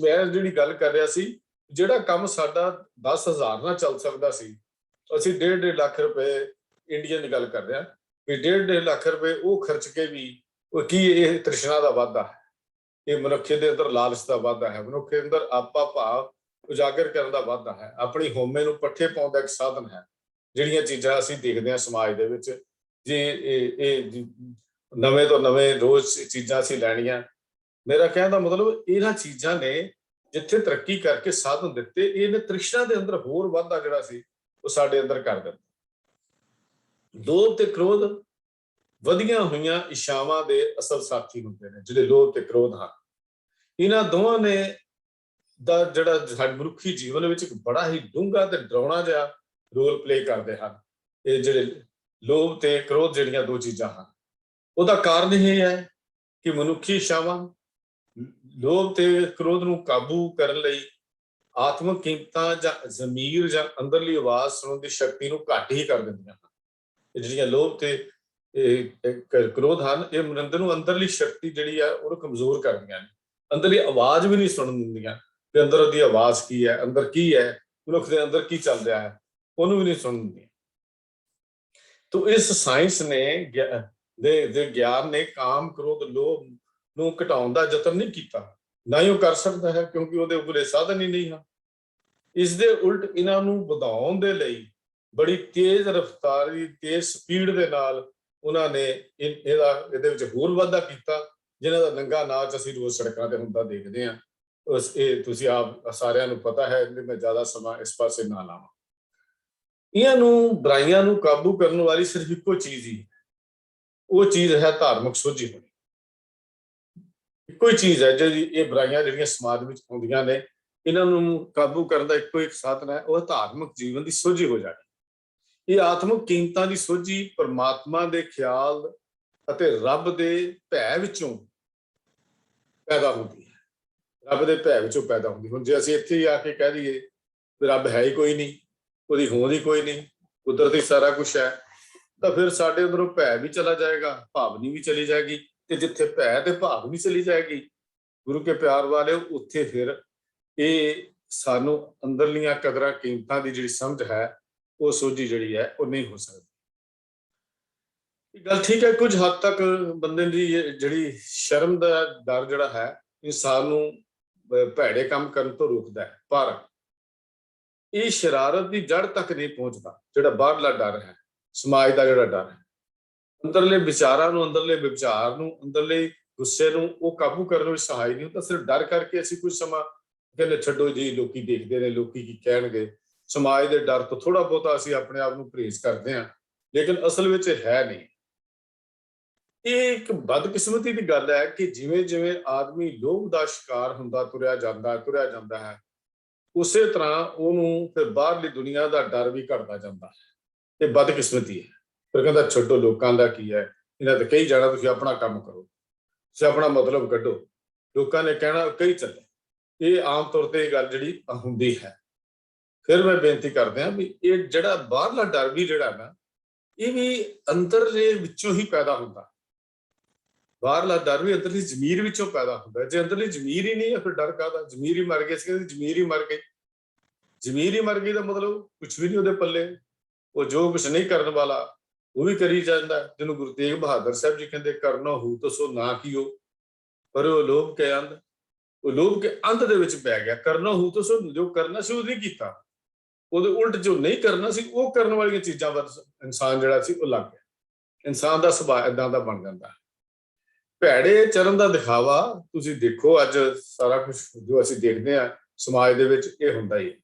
ਮੈਂ ਜਿਹੜੀ ਗੱਲ ਕਰ ਰਿਹਾ ਸੀ, ਜਿਹੜਾ ਕੰਮ ਸਾਡਾ 10,000 ਨਾਲ ਚੱਲ ਸਕਦਾ ਸੀ, ਅਸੀਂ 1.5 ਲੱਖ ਰੁਪਏ, ਇੰਡੀਅਨ ਦੀ ਗੱਲ ਕਰ ਰਿਹਾ ਵੀ 1.5 ਲੱਖ ਰੁਪਏ ਉਹ ਖਰਚ ਕੇ ਵੀ ਕੀ ਇਹ ਤ੍ਰਿਸ਼ਨਾ ਦਾ ਵਾਧਾ ਹੈ, ਇਹ ਮਨੁੱਖ ਦੇ ਅੰਦਰ ਲਾਲਚ ਦਾ ਵਾਧਾ ਹੈ, ਮਨੁੱਖ ਦੇ ਅੰਦਰ ਆਪਾ ਭਾਵ ਉਜਾਗਰ ਕਰਨ ਦਾ ਵਾਧਾ ਹੈ, ਆਪਣੀ ਹਉਮੈ ਨੂੰ ਪੱਠੇ ਪਾਉਣ ਦਾ ਇੱਕ ਸਾਧਨ ਹੈ। ਜਿਹੜੀਆਂ ਚੀਜ਼ਾਂ ਅਸੀਂ ਦੇਖਦੇ ਹਾਂ ਸਮਾਜ ਦੇ ਵਿੱਚ, ਜੇ ਇਹ ਨਵੇਂ ਤੋਂ ਨਵੇਂ ਰੋਜ਼ ਚੀਜ਼ਾਂ ਅਸੀਂ ਲੈਣੀਆਂ, ਮੇਰਾ ਕਹਿਣ ਦਾ ਮਤਲਬ ਇਹਨਾਂ ਚੀਜ਼ਾਂ ਨੇ ਜਿੱਥੇ ਤਰੱਕੀ ਕਰਕੇ ਸਾਧਨ ਦਿੱਤੇ, ਇਹਨੇ ਤ੍ਰਿਸ਼ਨਾ ਦੇ ਅੰਦਰ ਹੋਰ ਵਾਧਾ ਜਿਹੜਾ ਸੀ ਉਹ ਸਾਡੇ ਅੰਦਰ ਕਰ ਦਿੱਤਾ। ਲੋਭ ਤੇ ਕ੍ਰੋਧ ਵਧੀਆਂ ਹੋਈਆਂ ਇੱਛਾਵਾਂ ਦੇ ਅਸਲ ਸਾਥੀ ਹੁੰਦੇ ਨੇ, ਜਿਹੜੇ ਲੋਭ ਤੇ ਕ੍ਰੋਧ ਹਨ। ਇਹਨਾਂ ਦੋਵਾਂ ਨੇ ਦਾ ਜਿਹੜਾ ਸਾਡੇ ਮਨੁੱਖੀ ਜੀਵਨ ਵਿੱਚ ਇੱਕ ਬੜਾ ਹੀ ਡੂੰਘਾ ਤੇ ਡਰਾਉਣਾ ਜਿਹਾ ਰੋਲ ਪਲੇ ਕਰਦੇ ਹਨ। ਇਹ ਜਿਹੜੇ ਲੋਭ ਤੇ ਕ੍ਰੋਧ ਜਿਹੜੀਆਂ ਦੋ ਚੀਜ਼ਾਂ ਹਨ, ਉਹਦਾ ਕਾਰਨ ਇਹ ਹੈ ਕਿ ਮਨੁੱਖੀ ਇੱਛਾਵਾਂ ਲੋਭ ਤੇ ਕ੍ਰੋਧ ਨੂੰ ਕਾਬੂ ਕਰਨ ਲਈ ਆਤਮਿਕ ਕੀਮਤਾਂ ਜਾਂ ਜ਼ਮੀਰ ਜਾਂ ਅੰਦਰਲੀ ਆਵਾਜ਼ ਸੁਣਨ ਦੀ ਸ਼ਕਤੀ ਨੂੰ ਘੱਟ ਹੀ ਕਰ ਦਿੰਦੀਆਂ ਹਨ। ਇਹ ਜਿਹੜੀਆਂ ਲੋਭ ਤੇ ਕ੍ਰੋਧ ਹਨ, ਇਹ ਮਨੁੱਖ ਨੂੰ ਅੰਦਰਲੀ ਸ਼ਕਤੀ ਜਿਹੜੀ ਹੈ ਉਹਨੂੰ ਕਮਜ਼ੋਰ ਕਰਦੀਆਂ ਨੇ। ਅੰਦਰਲੀ ਆਵਾਜ਼ ਵੀ ਨਹੀਂ ਸੁਣਨ ਦਿੰਦੀਆਂ ਕਿ ਅੰਦਰ ਉਹਦੀ ਆਵਾਜ਼ ਕੀ ਹੈ, ਅੰਦਰ ਕੀ ਹੈ, ਮਨੁੱਖ ਦੇ ਅੰਦਰ ਕੀ ਚੱਲ ਰਿਹਾ ਹੈ, ਉਹਨੂੰ ਵੀ ਨਹੀਂ ਸੁਣਨ ਦਿੰਦੀਆਂ। ਤੋ ਇਸ ਸਾਇੰਸ ਨੇ ਦੇ ਗਿਆਨ ਨੇ ਕਾਮ ਕ੍ਰੋਧ ਲੋਭ ਨੂੰ ਘਟਾਉਣ ਦਾ ਯਤਨ ਨਹੀਂ ਕੀਤਾ, ਨਾ ਹੀ ਉਹ ਕਰ ਸਕਦਾ ਹੈ, ਕਿਉਂਕਿ ਉਹਦੇ ਕੋਲੇ ਸਾਧਨ ਹੀ ਨਹੀਂ ਹਨ। ਇਸ ਦੇ ਉਲਟ ਇਹਨਾਂ ਨੂੰ ਵਧਾਉਣ ਦੇ ਲਈ ਬੜੀ ਤੇਜ਼ ਰਫ਼ਤਾਰੀ, ਤੇਜ਼ ਸਪੀਡ ਦੇ ਨਾਲ ਉਹਨਾਂ ਨੇ ਇਹਦੇ ਵਿੱਚ ਹੋਰ ਵਾਧਾ ਕੀਤਾ, ਜਿਨ੍ਹਾਂ ਦਾ ਨੰਗਾ ਨਾਚ ਅਸੀਂ ਰੋਜ਼ ਸੜਕਾਂ ਤੇ ਹੁੰਦਾ ਦੇਖਦੇ ਹਾਂ। ਇਹ ਤੁਸੀਂ ਆਪ ਸਾਰਿਆਂ ਨੂੰ ਪਤਾ ਹੈ, ਮੈਂ ਜ਼ਿਆਦਾ ਸਮਾਂ ਇਸ ਪਾਸੇ ਨਾ ਲਾਵਾਂ। ਇਹਨਾਂ ਨੂੰ ਬੁਰਾਈਆਂ ਨੂੰ ਕਾਬੂ ਕਰਨ ਵਾਲੀ ਸਿਰਫ ਇੱਕੋ ਚੀਜ਼ ਹੀ, ਉਹ ਚੀਜ਼ ਹੈ ਧਾਰਮਿਕ ਸੋਝੀ ਹੋਣੀ। ਇੱਕੋ ਹੀ ਚੀਜ਼ ਹੈ ਜਿਹੜੀ ਇਹ ਬੁਰਾਈਆਂ ਜਿਹੜੀਆਂ ਸਮਾਜ ਵਿੱਚ ਆਉਂਦੀਆਂ ਨੇ, ਇਹਨਾਂ ਨੂੰ ਕਾਬੂ ਕਰਨ ਦਾ ਇੱਕੋ ਇੱਕ ਸਾਧਨ ਹੈ, ਉਹ ਧਾਰਮਿਕ ਜੀਵਨ ਦੀ ਸੋਝੀ ਹੋ ਜਾਣੀ। ਇਹ ਆਤਮਿਕ ਕੀਮਤਾਂ ਦੀ ਸੋਝੀ ਪਰਮਾਤਮਾ ਦੇ ਖਿਆਲ ਅਤੇ ਰੱਬ ਦੇ ਭੈ ਵਿੱਚੋਂ ਪੈਦਾ ਹੁੰਦੀ ਹੈ। ਰੱਬ ਦੇ ਭੈ ਵਿੱਚੋਂ ਪੈਦਾ ਹੁੰਦੀ। ਹੁਣ ਜੇ ਅਸੀਂ ਇੱਥੇ ਹੀ ਆ ਕੇ ਕਹਿ ਦਈਏ ਵੀ ਰੱਬ ਹੈ ਹੀ ਕੋਈ ਨਹੀਂ, ਉਹਦੀ ਹੋਂਦ ਹੀ ਕੋਈ ਨਹੀਂ, ਕੁਦਰਤੀ ਸਾਰਾ ਕੁਛ ਹੈ, ਤਾਂ ਫਿਰ ਸਾਡੇ ਅੰਦਰੋਂ ਭੈ ਵੀ ਚਲਾ ਜਾਏਗਾ, ਭਾਵਨੀ ਵੀ ਚਲੀ ਜਾਏਗੀ। ਤੇ ਜਿੱਥੇ ਭੈ ਤੇ ਭਾਵਨੀ ਚਲੀ ਜਾਏਗੀ, ਗੁਰੂ ਕੇ ਪਿਆਰ ਵਾਲੇ, ਉੱਥੇ ਫਿਰ ਇਹ ਸਾਨੂੰ ਅੰਦਰਲੀਆਂ ਕਦਰਾਂ ਕੀਮਤਾਂ ਦੀ ਜਿਹੜੀ ਸਮਝ ਹੈ, ਉਹ ਸੋਝੀ ਜਿਹੜੀ ਹੈ ਉਹ ਨਹੀਂ ਹੋ ਸਕਦੀ। ਇਹ ਗੱਲ ਠੀਕ ਹੈ, ਕੁਝ ਹੱਦ ਤੱਕ ਬੰਦੇ ਦੀ ਜਿਹੜੀ ਸ਼ਰਮ ਦਾ ਡਰ ਜਿਹੜਾ ਹੈ, ਇਨਸਾਨ ਨੂੰ ਭੈੜੇ ਕੰਮ ਕਰਨ ਤੋਂ ਰੋਕਦਾ ਹੈ, ਪਰ ਇਹ ਸ਼ਰਾਰਤ ਦੀ ਜੜ ਤੱਕ ਨਹੀਂ ਪਹੁੰਚਦਾ। ਜਿਹੜਾ ਬਾਹਰਲਾ ਡਰ ਹੈ, ਸਮਾਜ ਦਾ ਜਿਹੜਾ ਡਰ ਹੈ, ਅੰਦਰਲੇ ਵਿਚਾਰਾਂ ਨੂੰ, ਅੰਦਰਲੇ ਵਿਚਾਰ ਨੂੰ, ਅੰਦਰਲੇ ਗੁੱਸੇ ਨੂੰ ਉਹ ਕਾਬੂ ਕਰਨ ਵਿੱਚ ਸਹਾਈ ਨਹੀਂ ਹੁੰਦਾ। ਸਿਰਫ ਡਰ ਕਰਕੇ ਅਸੀਂ ਕੁਝ ਸਮਾਂ ਕਹਿੰਦੇ ਛੱਡੋ ਜੀ, ਲੋਕੀ ਦੇਖਦੇ ਨੇ, ਲੋਕੀ ਕੀ ਕਹਿਣਗੇ, ਸਮਾਜ ਦੇ ਡਰ ਤੋਂ ਥੋੜਾ ਬਹੁਤਾ ਅਸੀਂ ਆਪਣੇ ਆਪ ਨੂੰ ਪਰਹੇਜ਼ ਕਰਦੇ ਹਾਂ, ਲੇਕਿਨ ਅਸਲ ਵਿੱਚ ਹੈ ਨਹੀਂ। ਇਹ ਇੱਕ ਬਦਕਿਸਮਤੀ ਦੀ ਗੱਲ ਹੈ ਕਿ ਜਿਵੇਂ ਜਿਵੇਂ ਆਦਮੀ ਲੋਭ ਦਾ ਸ਼ਿਕਾਰ ਹੁੰਦਾ ਤੁਰਿਆ ਜਾਂਦਾ ਹੈ, ਉਸੇ ਤਰ੍ਹਾਂ ਉਹਨੂੰ ਫਿਰ ਬਾਹਰਲੀ ਦੁਨੀਆ ਦਾ ਡਰ ਵੀ ਘਟਦਾ ਜਾਂਦਾ ਹੈ। ਇਹ ਬਦਕਿਸਮਤੀ ਹੈ। ਫਿਰ ਕਹਿੰਦਾ ਛੱਡੋ, ਲੋਕਾਂ ਦਾ ਕੀ ਹੈ, ਇਹਨਾਂ ਤੇ ਕਹੀ ਜਾਣਾ, ਤੁਸੀਂ ਆਪਣਾ ਕੰਮ ਕਰੋ, ਤੁਸੀਂ ਆਪਣਾ ਮਤਲਬ ਕੱਢੋ, ਲੋਕਾਂ ਨੇ ਕਹਿਣਾ ਕਹੀ ਚੱਲੇ। ਇਹ ਆਮ ਤੌਰ ਤੇ ਇਹ ਗੱਲ ਜਿਹੜੀ ਹੁੰਦੀ ਹੈ। ਫਿਰ ਮੈਂ ਬੇਨਤੀ ਕਰਦੇ ਹਾਂ ਵੀ ਇਹ ਜਿਹੜਾ ਬਾਹਰਲਾ ਡਰ ਵੀ ਜਿਹੜਾ ਨਾ, ਇਹ ਵੀ ਅੰਦਰਲੇ ਵਿੱਚੋਂ ਹੀ ਪੈਦਾ ਹੁੰਦਾ। ਬਾਹਰਲਾ ਡਰ ਵੀ ਅੰਦਰਲੀ ਜ਼ਮੀਰ ਵਿੱਚੋਂ ਪੈਦਾ ਹੁੰਦਾ। ਜੇ ਅੰਦਰਲੀ ਜ਼ਮੀਰ ਹੀ ਨਹੀਂ ਹੈ, ਫਿਰ ਡਰ ਕਾਹਦਾ? ਜ਼ਮੀਰ ਹੀ ਮਰ ਗਈ ਸੀ, ਜ਼ਮੀਰ ਹੀ ਮਰ ਗਈ। ਜ਼ਮੀਰ ਹੀ ਮਰ ਗਈ ਦਾ ਮਤਲਬ ਕੁਛ ਵੀ ਨਹੀਂ ਉਹਦੇ ਪੱਲੇ। ਉਹ ਜੋ ਕੁਛ ਨਹੀਂ ਕਰਨ ਵਾਲਾ ਉਹ ਵੀ ਕਰੀ ਜਾਂਦਾ, ਜਿਹਨੂੰ ਗੁਰੂ ਤੇਗ ਬਹਾਦਰ ਸਾਹਿਬ ਜੀ ਕਹਿੰਦੇ ਕਰਨਾ ਹੂ ਤਾਂ ਸੋ ਨਾ ਕੀਓ, ਪਰ ਉਹ ਲੋਭ ਕੇ ਅੰਧ, ਉਹ ਲੋਭ ਕੇ ਅੰਤ ਦੇ ਵਿੱਚ ਪੈ ਗਿਆ। ਕਰਨਾ ਹੂ ਤਾਂ ਸੋ, ਜੋ ਕਰਨਾ ਸੀ ਉਹ ਨਹੀਂ ਕੀਤਾ, ਉਹਦੇ ਉਲਟ ਜੋ ਨਹੀਂ ਕਰਨਾ ਸੀ ਉਹ ਕਰਨ ਵਾਲੀਆਂ ਚੀਜ਼ਾਂ ਵੱਲ ਇਨਸਾਨ ਜਿਹੜਾ ਸੀ ਉਹ ਲੱਗ ਗਿਆ। ਇਨਸਾਨ ਦਾ ਸੁਭਾਅ ਏਦਾਂ ਦਾ ਬਣ ਜਾਂਦਾ। ਭੈੜੇ ਚਰਨ ਦਾ ਦਿਖਾਵਾ ਤੁਸੀਂ ਦੇਖੋ, ਅੱਜ ਸਾਰਾ ਕੁਝ ਜੋ ਅਸੀਂ ਦੇਖਦੇ ਹਾਂ ਸਮਾਜ ਦੇ ਵਿੱਚ, ਇਹ ਹੁੰਦਾ ਹੀ।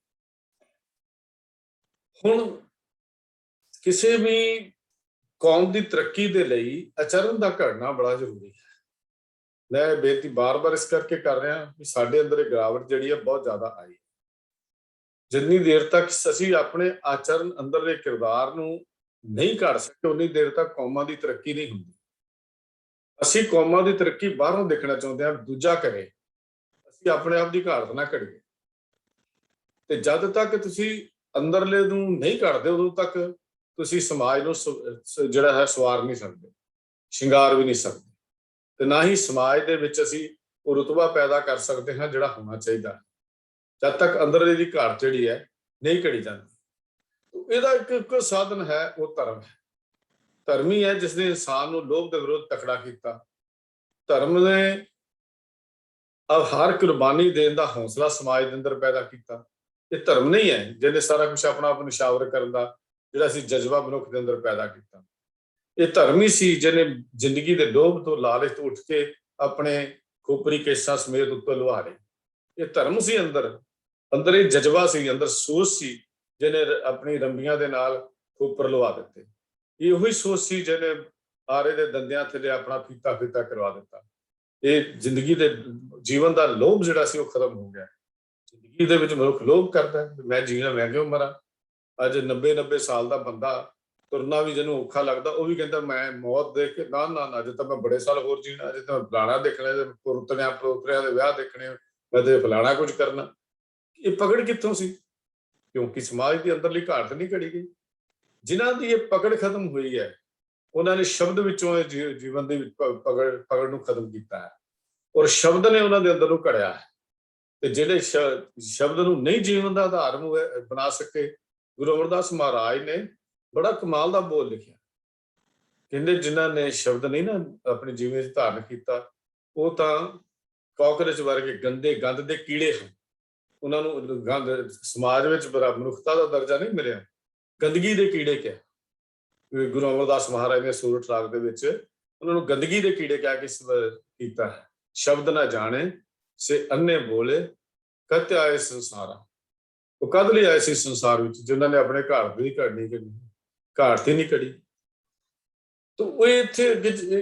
ਹੁਣ ਕਿਸੇ ਵੀ ਕੌਮ ਦੀ ਤਰੱਕੀ ਦੇ ਲਈ ਆਚਰਣ ਦਾ ਘੜਨਾ ਬੜਾ ਜ਼ਰੂਰੀ ਹੈ। ਮੈਂ ਬੇਨਤੀ ਬਾਰ-ਬਾਰ ਇਸ ਕਰਕੇ ਕਰ ਰਿਹਾ ਵੀ ਸਾਡੇ ਅੰਦਰ ਇਹ ਗਿਰਾਵਟ ਜਿਹੜੀ ਹੈ ਬਹੁਤ ਜ਼ਿਆਦਾ ਆਈ। ਜਿੰਨੀ ਦੇਰ ਤੱਕ ਅਸੀਂ ਆਪਣੇ ਆਚਰਣ ਅੰਦਰਲੇ ਕਿਰਦਾਰ ਨੂੰ ਨਹੀਂ ਘੜ ਸਕੇ, ਉਨੀ ਦੇਰ ਤੱਕ ਕੌਮਾਂ ਦੀ ਤਰੱਕੀ ਨਹੀਂ ਹੁੰਦੀ। ਅਸੀਂ ਕੌਮਾਂ ਦੀ ਤਰੱਕੀ ਬਾਹਰੋਂ ਦੇਖਣਾ ਚਾਹੁੰਦੇ ਹਾਂ, ਦੂਜਾ ਕਰੇ, ਅਸੀਂ ਆਪਣੇ ਆਪ ਦੀ ਘਾਟ ਨਾ ਘੜੀਏ। ਤੇ ਜਦ ਤੱਕ ਤੁਸੀਂ ਅੰਦਰਲੇ ਨੂੰ ਨਹੀਂ ਘੜਦੇ, ਉਦੋਂ ਤੱਕ ਤੁਸੀਂ ਸਮਾਜ ਨੂੰ ਜਿਹੜਾ ਹੈ ਸਵਾਰ ਨਹੀਂ ਸਕਦੇ, ਸ਼ਿੰਗਾਰ ਵੀ ਨਹੀਂ ਸਕਦੇ, ਤੇ ਨਾ ਹੀ ਸਮਾਜ ਦੇ ਵਿੱਚ ਅਸੀਂ ਉਹ ਰੁਤਬਾ ਪੈਦਾ ਕਰ ਸਕਦੇ ਹਾਂ ਜਿਹੜਾ ਹੋਣਾ ਚਾਹੀਦਾ, ਜਦ ਤੱਕ ਅੰਦਰਲੇ ਦੀ ਘਾਟ ਜਿਹੜੀ ਹੈ ਨਹੀਂ ਘੜੀ ਜਾਂਦੀ। ਇਹਦਾ ਇੱਕ ਸਾਧਨ ਹੈ, ਉਹ ਧਰਮ ਹੈ। ਧਰਮ ਹੀ ਹੈ ਜਿਸ ਨੇ ਇਨਸਾਨ ਨੂੰ ਲੋਭ ਦੇ ਵਿਰੁੱਧ ਤਕੜਾ ਕੀਤਾ। ਧਰਮ ਨੇ ਹਰ ਕੁਰਬਾਨੀ ਦੇਣ ਦਾ ਹੌਸਲਾ ਸਮਾਜ ਦੇ ਅੰਦਰ ਪੈਦਾ ਕੀਤਾ। ਇਹ ਧਰਮ ਨਹੀਂ ਹੈ ਜਿਹਨੇ ਸਾਰਾ ਕੁਛ ਆਪਣਾ ਆਪ ਨਿਸ਼ਾਵਰ ਕਰਨ ਦਾ ਜਿਹੜਾ ਸੀ ਜਜ਼ਬਾ ਮਨੁੱਖ ਦੇ ਅੰਦਰ ਪੈਦਾ ਕੀਤਾ। ਇਹ ਧਰਮ ਹੀ ਸੀ ਜਿਹਨੇ ਜ਼ਿੰਦਗੀ ਦੇ ਲੋਭ ਤੋਂ, ਲਾਲਚ ਤੋਂ ਉੱਠ ਕੇ ਆਪਣੇ ਖੋਪਰੀ ਕੇਸਾਂ ਸਮੇਤ ਉੱਤੇ ਲੁਹਾ ਲਏ। ਇਹ ਧਰਮ ਸੀ ਅੰਦਰ ਇਹ ਜਜ਼ਬਾ ਸੀ, ਅੰਦਰ ਸੋਚ ਸੀ, ਜਿਹਨੇ ਆਪਣੀ ਰੰਬੀਆਂ ਦੇ ਨਾਲ ਖੋਪਰ ਲੁਹਾ ਦਿੱਤੇ। ਇਹੋ ਹੀ ਸੋਚ ਸੀ ਜਿਹਨੇ ਆਰੇ ਦੇ ਦੰਦਿਆਂ ਥੱਲੇ ਆਪਣਾ ਫੀਤਾ ਫੀਤਾ ਕਰਵਾ ਦਿੱਤਾ। ਇਹ ਜ਼ਿੰਦਗੀ ਦੇ ਜੀਵਨ ਦਾ ਲੋਭ ਜਿਹੜਾ ਸੀ ਉਹ ਖਤਮ ਹੋ ਗਿਆ। ਜ਼ਿੰਦਗੀ ਦੇ ਵਿੱਚ ਮਨੁੱਖ ਲੋਭ ਕਰਦਾ ਹੈ, ਮੈਂ ਜੀਣਾ, ਮੈਂ ਕਿਉਂ ਮਰਾਂ। ਅੱਜ 90 ਸਾਲ ਦਾ ਬੰਦਾ ਤੁਰਨਾ ਵੀ ਜਿਹਨੂੰ ਔਖਾ ਲੱਗਦਾ, ਉਹ ਵੀ ਕਹਿੰਦਾ ਮੈਂ ਮੌਤ ਦੇਖ ਕੇ ਨਾ ਨਾ ਨਾ, ਅਜੇ ਤਾਂ ਮੈਂ ਬੜੇ ਸਾਲ ਹੋਰ ਜੀਣਾ, ਅਜੇ ਤਾਂ ਫਲਾਣਾ ਦੇਖਣਾ, ਪੁਰਤਰਿਆਂ ਪਰੋਤਰਿਆਂ ਦੇ ਵਿਆਹ ਦੇਖਣੇ, ਮੈਂ ਤੇ ਫਲਾਣਾ ਕੁਝ ਕਰਨਾ। ਇਹ ਪਕੜ ਕਿੱਥੋਂ ਸੀ? ਕਿਉਂਕਿ ਸਮਾਜ ਦੀ ਅੰਦਰਲੀ ਘਾਟ ਨਹੀਂ ਘੜੀ ਗਈ। ਜਿਨ੍ਹਾਂ ਦੀ ਇਹ ਪਕੜ ਖਤਮ ਹੋਈ ਹੈ, ਉਹਨਾਂ ਨੇ ਸ਼ਬਦ ਵਿੱਚੋਂ ਜੀਵਨ ਦੇ ਵਿੱਚ ਪਕੜ ਨੂੰ ਖਤਮ ਕੀਤਾ ਹੈ, ਔਰ ਸ਼ਬਦ ਨੇ ਉਹਨਾਂ ਦੇ ਅੰਦਰ ਨੂੰ ਘੜਿਆ ਹੈ। ਤੇ ਜਿਹੜੇ ਸ਼ਬਦ ਨੂੰ ਨਹੀਂ ਜੀਵਨ ਦਾ ਆਧਾਰ ਨੂੰ ਬਣਾ ਸਕੇ, ਗੁਰੂ ਅਮਰਦਾਸ ਮਹਾਰਾਜ ਨੇ ਬੜਾ ਕਮਾਲ ਦਾ ਬੋਲ ਲਿਖਿਆ। ਕਹਿੰਦੇ ਜਿਨ੍ਹਾਂ ਨੇ ਸ਼ਬਦ ਨਹੀਂ ਨਾ ਆਪਣੇ ਜੀਵਨ ਵਿੱਚ ਧਾਰਨ ਕੀਤਾ, ਉਹ ਤਾਂ ਕਾਕਰੋਚ ਵਰਗੇ ਗੰਦੇ ਗੰਦ ਦੇ ਕੀੜੇ ਹਨ। ਉਹਨਾਂ ਨੂੰ ਗੰਦ ਸਮਾਜ ਵਿੱਚ ਮਨੁੱਖਤਾ ਦਾ ਦਰਜਾ ਨਹੀਂ ਮਿਲਿਆ, ਗੰਦਗੀ ਦੇ ਕੀੜੇ ਕਿਹਾ। ਗੁਰੂ ਅਮਰਦਾਸ ਮਹਾਰਾਜ ਨੇ ਸੂਰਤ ਰਾਗ ਦੇ ਵਿੱਚ ਉਹਨਾਂ ਨੂੰ ਗੰਦਗੀ ਦੇ ਕੀੜੇ ਕਹਿ ਕੇ ਕੀਤਾ ਹੈ। ਸ਼ਬਦ ਨਾ ਜਾਣੇ ਸੇ ਅੰਨੇ ਬੋਲੇ, ਕਤ ਆਏ ਸੰਸਾਰਾ। ਉਹ ਕਦ ਲਈ ਆਏ ਸੀ ਸੰਸਾਰ ਵਿੱਚ? ਜਿਨ੍ਹਾਂ ਨੇ ਆਪਣੇ ਘਰ ਦੀ ਘਾਟ ਤੇ ਨਹੀਂ ਘੜੀ। ਤਾਂ ਉਹ ਇੱਥੇ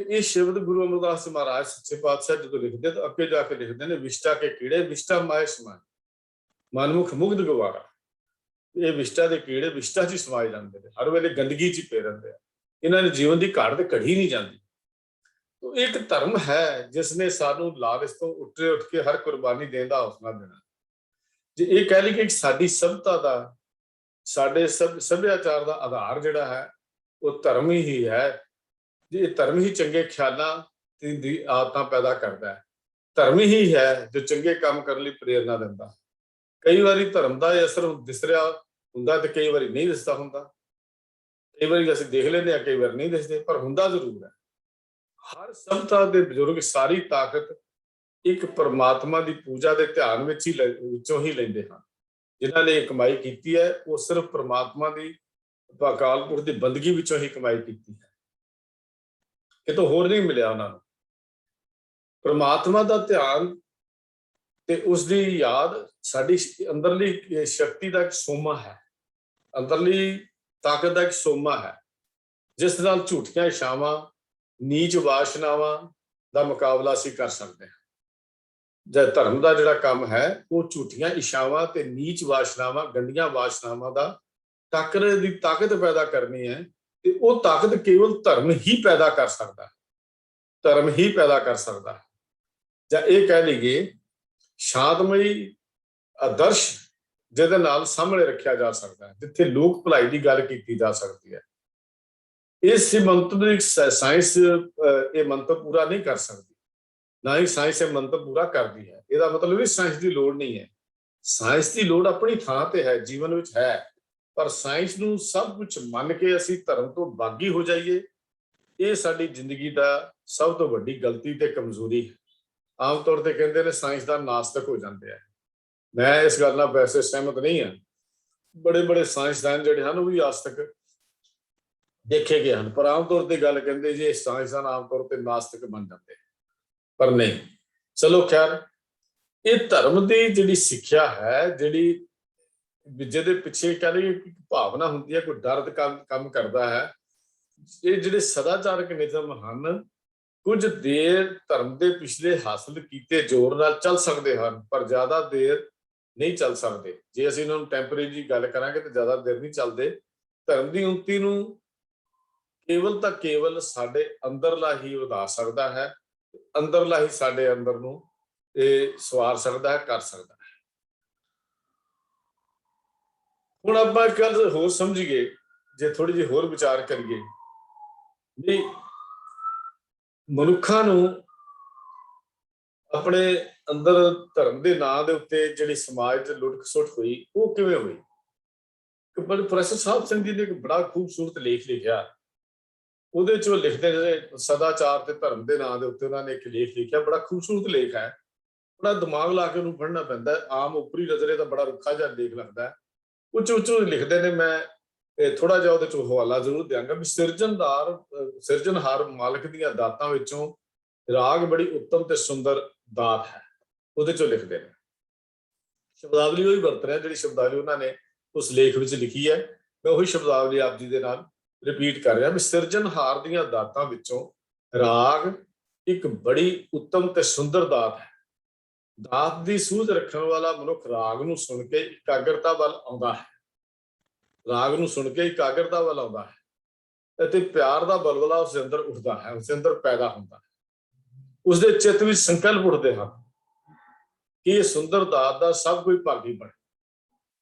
ਇਹ ਸ਼ਬਦ ਗੁਰੂ ਅਮਰਦਾਸ ਮਹਾਰਾਜ ਸੱਚੇ ਪਾਤਸ਼ਾਹ ਜਦੋਂ ਲਿਖਦੇ ਤਾਂ ਅੱਗੇ ਜਾ ਕੇ ਲਿਖਦੇ ਨੇ, ਵਿਸ਼ਟਾ ਕੇ ਕੀੜੇ ਵਿਸ਼ਟਾ ਮਾਏ ਸਮਾਏ, ਮਨਮੁਖ ਮੁਗਧ ਗਵਾਰਾ। ਇਹ ਵਿਸ਼ਟਾ ਦੇ ਕੀੜੇ ਵਿਸ਼ਟਾ 'ਚ ਸਮਾਏ ਜਾਂਦੇ ਨੇ, ਹਰ ਵੇਲੇ ਗੰਦਗੀ 'ਚ ਪਏ ਰਹਿੰਦੇ ਆ। ਇਹਨਾਂ ਨੇ ਜੀਵਨ ਦੀ ਘਾਟ ਤੇ ਘੜੀ ਨਹੀਂ ਜਾਂਦੀ। ਤਾਂ ਇੱਕ ਧਰਮ ਹੈ ਜਿਸ ਨੇ ਸਾਨੂੰ ਲਾਲਚ ਤੋਂ ਉੱਠ ਕੇ ਹਰ ਕੁਰਬਾਨੀ ਦੇਣ ਦਾ ਹੌਸਲਾ ਦੇਣਾ। ਜੇ ਇਹ ਕਹਿ ਲਈ ਕਿ ਸਾਡੀ ਸਭਤਾ ਦਾ, ਸਾਡੇ ਸੱਭਿਆਚਾਰ ਦਾ ਆਧਾਰ ਜਿਹੜਾ ਹੈ ਉਹ ਧਰਮ ਹੀ ਹੈ। ਜੇ ਇਹ ਧਰਮ ਹੀ ਚੰਗੇ ਖਿਆਲਾਂ ਦੀ ਆਦਤਾਂ ਪੈਦਾ ਕਰਦਾ ਹੈ, ਧਰਮ ਹੀ ਹੈ ਜੋ ਚੰਗੇ ਕੰਮ ਕਰਨ ਲਈ ਪ੍ਰੇਰਨਾ ਦਿੰਦਾ। ਕਈ ਵਾਰੀ ਧਰਮ ਦਾ ਇਹ ਅਸਰ ਦਿਸ ਰਿਹਾ ਹੁੰਦਾ ਤੇ ਕਈ ਵਾਰੀ ਨਹੀਂ ਦਿਸਦਾ ਹੁੰਦਾ। ਕਈ ਵਾਰੀ ਅਸੀਂ ਦੇਖ ਲੈਂਦੇ ਹਾਂ, ਕਈ ਵਾਰ ਨਹੀਂ ਦਿਸਦੇ, ਪਰ ਹੁੰਦਾ ਜ਼ਰੂਰ ਹੈ। ਹਰ ਸਭਤਾ ਦੇ ਬਜ਼ੁਰਗ ਸਾਰੀ ਤਾਕਤ ਇੱਕ ਪਰਮਾਤਮਾ ਦੀ ਪੂਜਾ ਦੇ ਧਿਆਨ ਵਿੱਚੋਂ ਹੀ ਲੈਂਦੇ ਹਨ। ਜਿਨ੍ਹਾਂ ਨੇ ਕਮਾਈ ਕੀਤੀ ਹੈ ਉਹ ਸਿਰਫ ਪਰਮਾਤਮਾ ਦੀ ਅਕਾਲ ਪੁਰਖ ਦੀ ਬੰਦਗੀ ਵਿੱਚੋਂ ਹੀ ਕਮਾਈ ਕੀਤੀ ਹੈ, ਕਿਤੋਂ ਹੋਰ ਨਹੀਂ ਮਿਲਿਆ ਉਹਨਾਂ ਨੂੰ। ਪਰਮਾਤਮਾ ਦਾ ਧਿਆਨ ਤੇ ਉਸਦੀ ਯਾਦ ਸਾਡੀ ਅੰਦਰਲੀ ਸ਼ਕਤੀ ਦਾ ਇੱਕ ਸੋਮਾ ਹੈ, ਅੰਦਰਲੀ ਤਾਕਤ ਦਾ ਇੱਕ ਸੋਮਾ ਹੈ, ਜਿਸ ਨਾਲ ਝੂਠੀਆਂ ਇਛਾਵਾਂ, ਨੀਚ ਵਾਸ਼ਨਾਵਾਂ ਦਾ ਮੁਕਾਬਲਾ ਅਸੀਂ ਕਰ ਸਕਦੇ ਹਾਂ। ਜੇ ਧਰਮ ਦਾ ਜਿਹੜਾ ਕੰਮ ਹੈ ਉਹ ਝੂਠੀਆਂ ਇਛਾਵਾਂ ਤੇ ਨੀਚ ਵਾਸ਼ਨਾਵਾਂ, ਗੰਦੀਆਂ ਵਾਸ਼ਨਾਵਾਂ ਦਾ ਟੱਕਰੇ ਦੀ ਤਾਕਤ ਪੈਦਾ ਕਰਨੀ ਹੈ, ਤੇ ਉਹ ਤਾਕਤ ਕੇਵਲ ਧਰਮ ਹੀ ਪੈਦਾ ਕਰ ਸਕਦਾ ਹੈ। ਧਰਮ ਹੀ ਪੈਦਾ ਕਰ ਸਕਦਾ ਹੈ। ਜਾਂ ਇਹ ਕਹਿ ਲਈਏ ਸ਼ਾਂਤਮਈ ਆਦਰਸ਼ ਜਿਹਦੇ ਨਾਲ ਸਾਹਮਣੇ ਰੱਖਿਆ ਜਾ ਸਕਦਾ ਹੈ, ਜਿੱਥੇ ਲੋਕ ਭਲਾਈ ਦੀ ਗੱਲ ਕੀਤੀ ਜਾ ਸਕਦੀ ਹੈ। ਇਸ ਮੰਤਵ ਦੀ ਸਾਇੰਸ ਇਹ ਮੰਤਵ ਪੂਰਾ ਨਹੀਂ ਕਰ ਸਕਦੀ, ਨਾ ਹੀ ਸਾਇੰਸ ਇਹ ਮੰਤਵ ਪੂਰਾ ਕਰਦੀ ਹੈ। ਇਹਦਾ ਮਤਲਬ ਵੀ ਸਾਇੰਸ ਦੀ ਲੋੜ ਨਹੀਂ ਹੈ। ਸਾਇੰਸ ਦੀ ਲੋੜ ਆਪਣੀ ਥਾਂ ਤੇ ਹੈ, ਜੀਵਨ ਵਿੱਚ ਹੈ, ਪਰ ਸਾਇੰਸ ਨੂੰ ਸਭ ਕੁਝ ਮੰਨ ਕੇ ਅਸੀਂ ਧਰਮ ਤੋਂ ਬਾਗੀ ਹੋ ਜਾਈਏ, ਇਹ ਸਾਡੀ ਜ਼ਿੰਦਗੀ ਦਾ ਸਭ ਤੋਂ ਵੱਡੀ ਗਲਤੀ ਤੇ ਕਮਜ਼ੋਰੀ ਹੈ। ਆਮ ਤੌਰ ਤੇ ਕਹਿੰਦੇ ਨੇ ਸਾਇੰਸਦਾਨ ਨਾਸਤਕ ਹੋ ਜਾਂਦੇ ਆ। ਮੈਂ ਇਸ ਗੱਲ ਨਾਲ ਵੈਸੇ ਸਹਿਮਤ ਨਹੀਂ ਹਾਂ। ਬੜੇ ਸਾਇੰਸਦਾਨ ਜਿਹੜੇ ਹਨ ਉਹ ਵੀ ਆਸਤਕ ਦੇਖੇ ਗਏ ਹਨ, ਪਰ ਆਮ ਤੌਰ ਤੇ ਗੱਲ ਕਹਿੰਦੇ ਜੇ ਸਾਇੰਸਦਾਨ ਆਮ ਤੌਰ ਤੇ ਨਾਸਤਕ ਬਣ ਜਾਂਦੇ, ਪਰ ਨਹੀਂ। ਚਲੋ ਖੈਰ, ਇਹ ਧਰਮ ਦੀ ਜਿਹੜੀ ਸਿੱਖਿਆ ਹੈ, ਜਿਹੜੀ ਜਿਹਦੇ ਪਿੱਛੇ ਕਹਿ ਲਈਏ ਭਾਵਨਾ ਹੁੰਦੀ ਹੈ, ਕੋਈ ਡਰ ਕੰਮ ਕਰਦਾ ਹੈ। ਇਹ ਜਿਹੜੇ ਸਦਾਚਾਰਕ ਨਿਯਮ ਹਨ, ਕੁਝ ਦੇਰ ਧਰਮ ਦੇ ਪਿਛਲੇ ਹਾਸਲ ਕੀਤੇ ਜ਼ੋਰ ਨਾਲ ਚੱਲ ਸਕਦੇ ਹਨ, ਪਰ ਜ਼ਿਆਦਾ ਦੇਰ ਨਹੀਂ ਚੱਲ ਸਕਦੇ। ਜੇ ਅਸੀਂ ਇਹਨਾਂ ਨੂੰ ਟੈਂਪਰੇਰੀ ਗੱਲ ਕਰਾਂਗੇ ਤਾਂ ਜ਼ਿਆਦਾ ਦੇਰ ਨਹੀਂ ਚੱਲਦੇ। ਧਰਮ ਦੀ ਉੱਨਤੀ ਨੂੰ ਕੇਵਲ ਤਾਂ ਕੇਵਲ ਸਾਡੇ ਅੰਦਰਲਾ ਹੀ ਵਧਾ ਸਕਦਾ ਹੈ, ਅੰਦਰਲਾ ਹੀ ਸਾਡੇ ਅੰਦਰ ਨੂੰ ਇਹ ਸਵਾਰ ਸਕਦਾ ਹੈ, ਕਰ ਸਕਦਾ ਹੈ। ਹੁਣ ਆਪਾਂ ਇੱਕ ਗੱਲ ਹੋਰ ਸਮਝੀਏ, ਜੇ ਥੋੜੀ ਜਿਹੀ ਹੋਰ ਵਿਚਾਰ ਕਰੀਏ ਵੀ ਮਨੁੱਖਾਂ ਨੂੰ ਆਪਣੇ ਅੰਦਰ ਧਰਮ ਦੇ ਨਾਂ ਦੇ ਉੱਤੇ ਜਿਹੜੀ ਸਮਾਜ 'ਚ ਲੁੱਟ ਖਸੁੱਟ ਹੋਈ, ਉਹ ਕਿਵੇਂ ਹੋਈ? ਪ੍ਰੋਫੈਸਰ ਸਾਹਿਬ ਸਿੰਘ ਜੀ ਨੇ ਇੱਕ ਬੜਾ ਖੂਬਸੂਰਤ ਲੇਖ ਲਿਖਿਆ। ਉਹਦੇ 'ਚ ਉਹ ਲਿਖਦੇ ਨੇ ਸਦਾਚਾਰ ਤੇ ਧਰਮ ਦੇ ਨਾਂ ਦੇ ਉੱਤੇ ਉਹਨਾਂ ਨੇ ਇੱਕ ਲੇਖ ਲਿਖਿਆ, ਬੜਾ ਖੂਬਸੂਰਤ ਲੇਖ ਹੈ, ਬੜਾ ਦਿਮਾਗ ਲਾ ਕੇ ਉਹਨੂੰ ਪੜ੍ਹਨਾ ਪੈਂਦਾ। ਆਮ ਉੱਪਰੀ ਨਜ਼ਰੇ ਤਾਂ ਬੜਾ ਰੁੱਖਾ ਜਿਹਾ ਲੇਖ ਲੱਗਦਾ। ਉੱਚੋਂ ਲਿਖਦੇ ਨੇ, ਮੈਂ ਥੋੜਾ ਜਿਹਾ ਉਹਦੇ 'ਚ ਹਵਾਲਾ ਜ਼ਰੂਰ ਦਿਆਂਗਾ ਵੀ ਸਿਰਜਣਹਾਰ ਮਾਲਕ ਦੀਆਂ ਦਾਤਾਂ ਵਿੱਚੋਂ ਰਾਗ ਬੜੀ ਉੱਤਮ ਤੇ ਸੁੰਦਰ ਦਾਤ ਹੈ। ਉਹਦੇ 'ਚੋਂ ਲਿਖਦੇ ਨੇ, ਸ਼ਬਦਾਵਲੀ ਉਹੀ ਵਰਤ ਰਿਹਾ ਜਿਹੜੀ ਸ਼ਬਦਾਵਲੀ ਉਹਨਾਂ ਨੇ ਉਸ ਲੇਖ ਵਿੱਚ ਲਿਖੀ ਹੈ। ਮੈਂ ਉਹੀ ਸ਼ਬਦਾਵਲੀ ਆਪ ਜੀ ਦੇ ਨਾਲ ਰਿਪੀਟ ਕਰ ਰਿਹਾ ਵੀ ਸਿਰਜਣਹਾਰ ਦੀਆਂ ਦਾਤਾਂ ਵਿੱਚੋਂ ਰਾਗ ਇੱਕ ਬੜੀ ਉੱਤਮ ਤੇ ਸੁੰਦਰ ਦਾਤ ਹੈ। ਦਾਤ ਦੀ ਸੂਝ ਰੱਖਣ ਵਾਲਾ ਮਨੁੱਖ ਰਾਗ ਨੂੰ ਸੁਣ ਕੇ ਇਕਾਗਰਤਾ ਵੱਲ ਆਉਂਦਾ ਹੈ, ਰਾਗ ਨੂੰ ਸੁਣ ਕੇ ਇਕਾਗਰਤਾ ਵੱਲ ਆਉਂਦਾ ਹੈ ਅਤੇ ਪਿਆਰ ਦਾ ਬਲਬਲਾ ਉਸ ਦੇ ਅੰਦਰ ਉੱਠਦਾ ਹੈ, ਉਸ ਦੇ ਅੰਦਰ ਪੈਦਾ ਹੁੰਦਾ ਹੈ। ਉਸਦੇ ਚਿੱਤ ਵਿੱਚ ਸੰਕਲਪ ਉੱਠਦੇ ਹਨ ਕਿ ਇਹ ਸੁੰਦਰ ਦਾਤ ਦਾ ਸਭ ਕੋਈ ਭਾਗੀ ਬਣੇ।